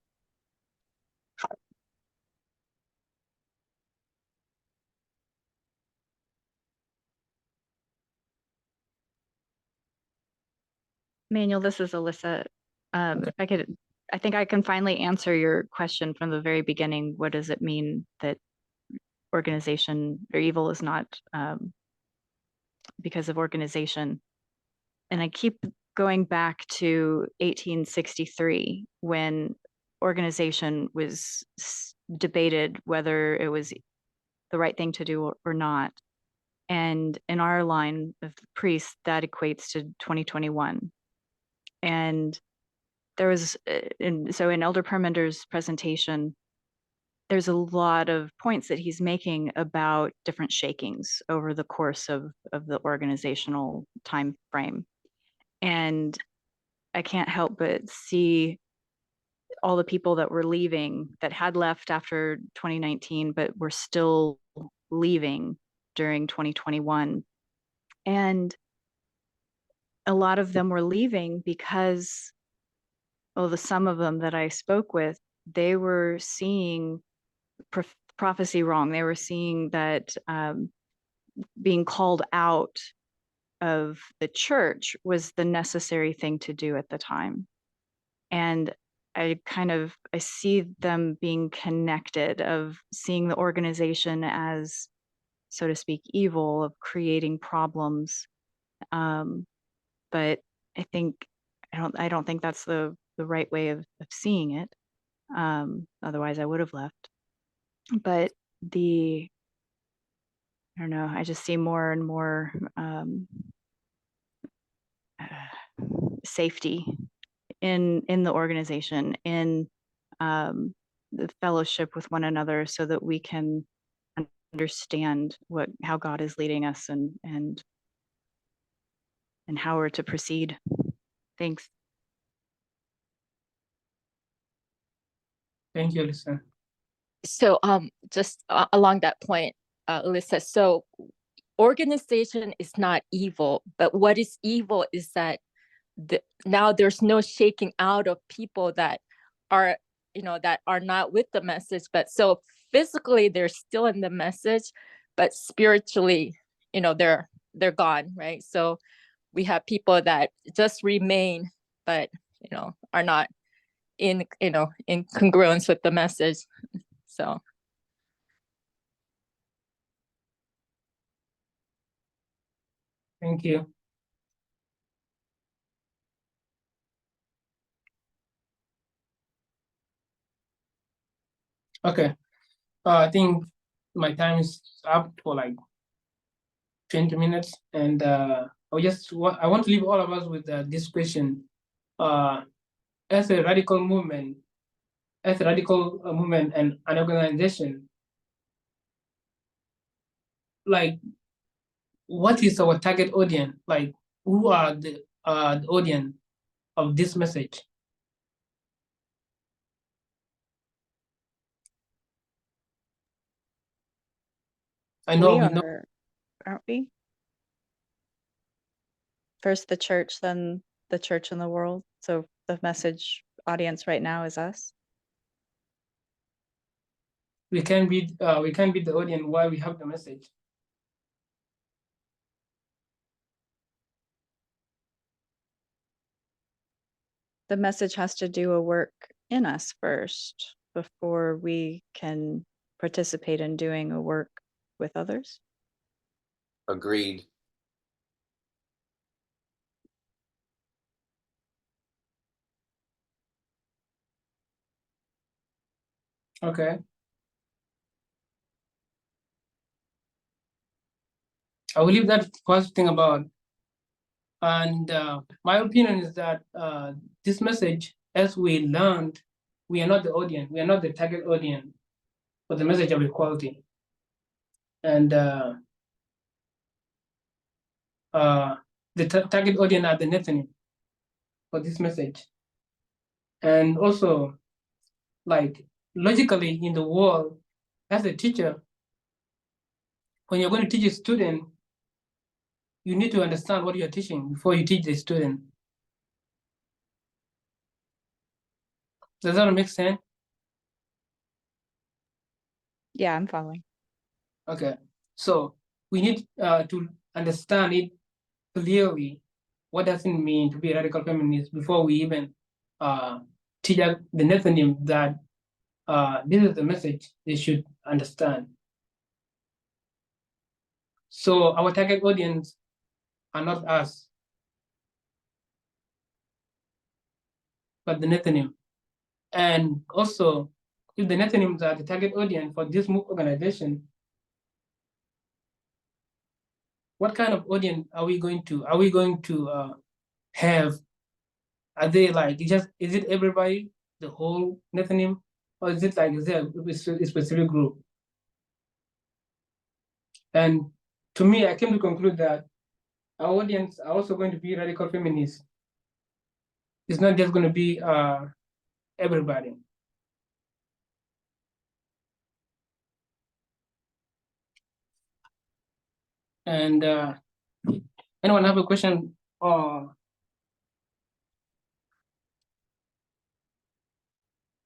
Manuel, this is Alyssa. If I think I can finally answer your question from the very beginning. What does it mean that organization or evil is not because of organization? And I keep going back to 1863 when organization was debated whether it was the right thing to do or not. And in our line of priests, that equates to 2021. And there was, so in Elder Perminder's presentation, there's a lot of points that he's making about different shakings over the course of the organizational time frame. And I can't help but see all the people that were leaving, that had left after 2019, but were still leaving during 2021. And a lot of them were leaving because, some of them that I spoke with, they were seeing prophecy wrong. They were seeing that being called out of the church was the necessary thing to do at the time. And I see them being connected, of seeing the organization as, so to speak, evil, of creating problems. But I don't think that's the right way of seeing it. Otherwise I would have left. But I don't know, I just see more and more safety in the organization, in the fellowship with one another, so that we can understand how God is leading us and how we're to proceed. Thanks. Thank you, Alyssa. So just along that point, Alyssa, so organization is not evil, but what is evil is that now there's no shaking out of people that are, that are not with the message, but so physically they're still in the message, but spiritually, they're gone, right? So we have people that just remain, but are not in congruence with the message. So Thank you. Okay. I think my time is up for like 20 minutes, and I want to leave all of us with this question. As a radical movement and an organization, like, what is our target audience? Like, who are the audience of this message? I know we know. Aren't we? First the church, then the church in the world. So the message audience right now is us. We can be the audience while we have the message. The message has to do a work in us first before we can participate in doing a work with others. Agreed. Okay. I will leave that first thing about. And my opinion is that this message, as we learned, we are not the audience. We are not the target audience for the message of equality. And the target audience are the Nethinim for this message. And also, like, logically in the world, as a teacher, when you're going to teach a student, you need to understand what you're teaching before you teach the student. Does that make sense? Yeah, I'm following. Okay, so we need to understand it clearly. What does it mean to be a radical feminist before we even teach the Nethinim that this is the message they should understand. So our target audience are not us, but the Nethinim. And also, if the Nethinims are the target audience for this organization, what kind of audience are we going to have? Are they like is it everybody, the whole Nethinim, or is it like is there a specific group? And to me, I came to conclude that our audience are also going to be radical feminists. It's not just going to be everybody. And anyone have a question or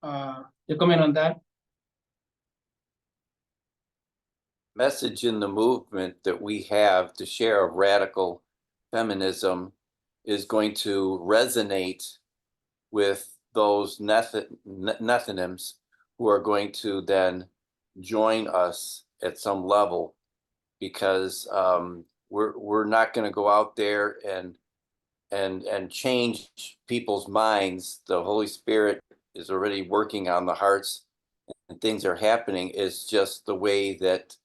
a comment on that? Message in the movement that we have to share of radical feminism is going to resonate with those Nethinims who are going to then join us at some level, because we're not going to go out there and change people's minds. The Holy Spirit is already working on the hearts, and things are happening. It's just the way that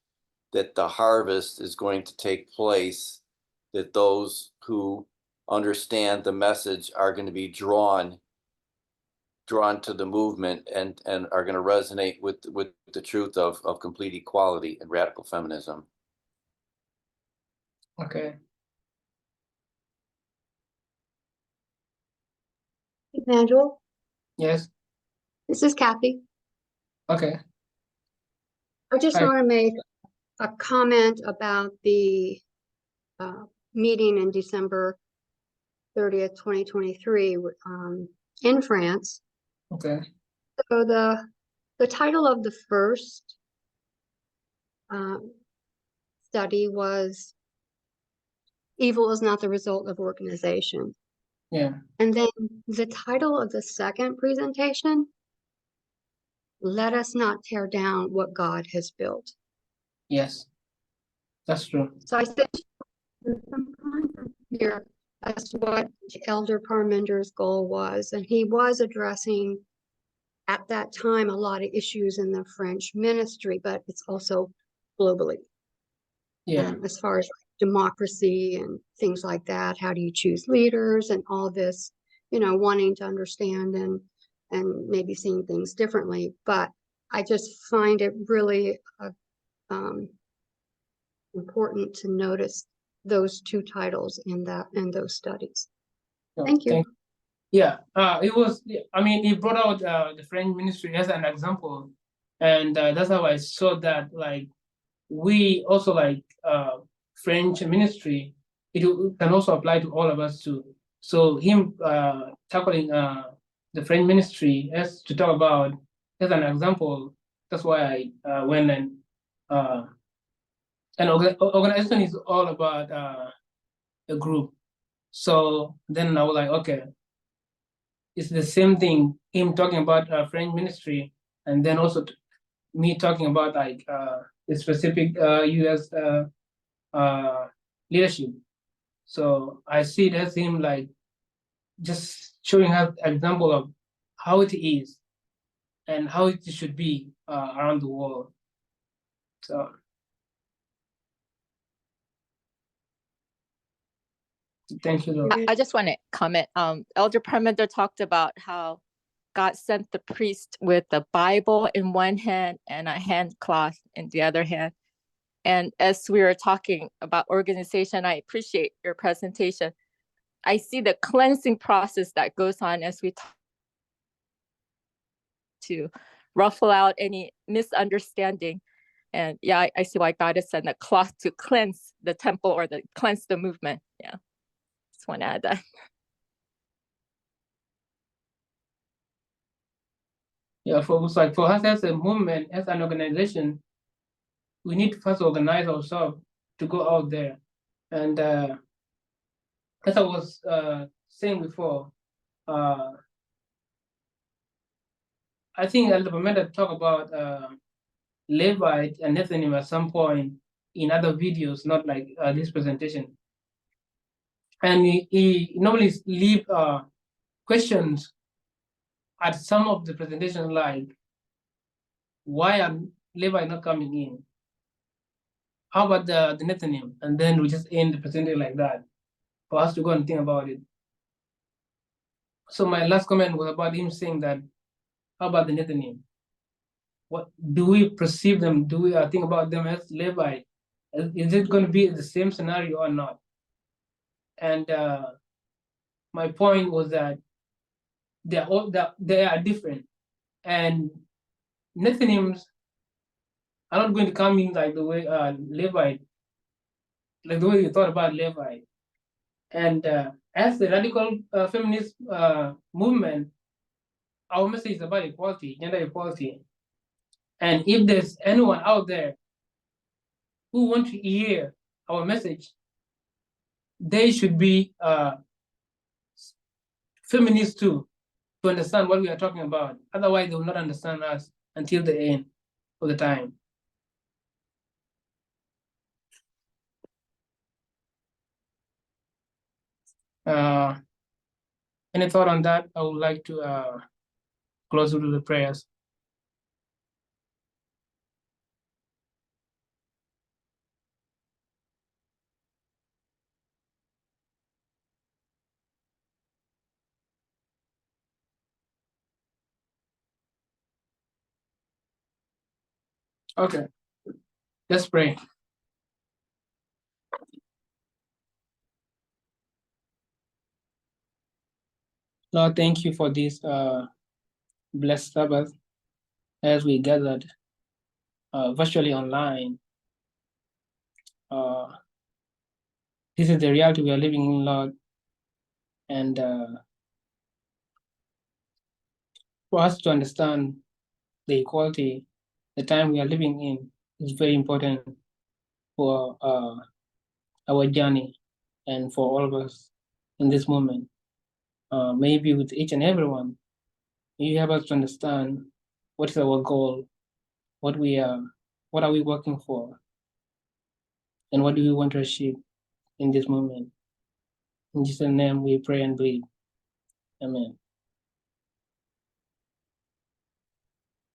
the harvest is going to take place, that those who understand the message are going to be drawn to the movement and are going to resonate with the truth of complete equality and radical feminism. Okay. Emmanuel, Yes. this is Kathy. Okay. I just Hi. want to make a comment about the meeting in December 30th, 2023, in France. Okay. So the title of the first study was "Evil is not the result of organization." Yeah. And then the title of the second presentation, "Let us not tear down what God has built." Yes. That's true. So I said there's some context here as to what Elder Parmender's goal was, and he was addressing at that time a lot of issues in the French ministry, but it's also globally. Yeah. As far as democracy and things like that, how do you choose leaders and all this, wanting to understand and maybe seeing things differently. But I just find it really important to notice those two titles in those studies. No, Thank you. Yeah, it was, I mean, he brought out the French ministry as an example. And that's how I saw that, like, we also like French ministry, it can also apply to all of us too. So him tackling the French ministry as to talk about as an example, that's why I went and organization is all about a group. So then I was like, okay, it's the same thing, him talking about French ministry, and then also me talking about like the specific US leadership. So I see it as him like just showing us an example of how it is and how it should be around the world. So thank you, Lord. I just want to comment. Elder Parmenter talked about how God sent the priest with the Bible in one hand and a hand cloth in the other hand. And as we were talking about organization, I appreciate your presentation. I see the cleansing process that goes on as we talk to ruffle out any misunderstanding. And yeah, I see why God has sent a cloth to cleanse the temple or cleanse the movement. Yeah, just want to add that. Yeah, for us as a movement, as an organization, we need to first organize ourselves to go out there. And as I was saying before, I think Elder Pamela talked about Levite and Nethanim at some point in other videos, not like this presentation. And he normally leave questions at some of the presentations like, why are Levite not coming in? How about the Nethanim? And then we just end the presentation like that for us to go and think about it. So my last comment was about him saying that, how about the Nethanim? What do we perceive them? Do we think about them as Levite? Is it going to be the same scenario or not? And my point was that they are different, and Nethinims are not going to come in like the way Levite, like the way you thought about Levite. And as the radical feminist movement, our message is about equality, gender equality. And if there's anyone out there who want to hear our message, they should be feminists too, to understand what we are talking about. Otherwise, they will not understand us until the end of the time. Any thought on that? I would like to close with the prayers. Okay, let's pray. Lord, thank you for this blessed Sabbath as we gathered virtually online. This is the reality we are living in, Lord. And for us to understand the equality, the time we are living in is very important for our journey and for all of us in this moment. Maybe with each and everyone, you help us to understand what is our goal, what are we working for, and what do we want to achieve in this moment. In Jesus' name we pray and believe. Amen.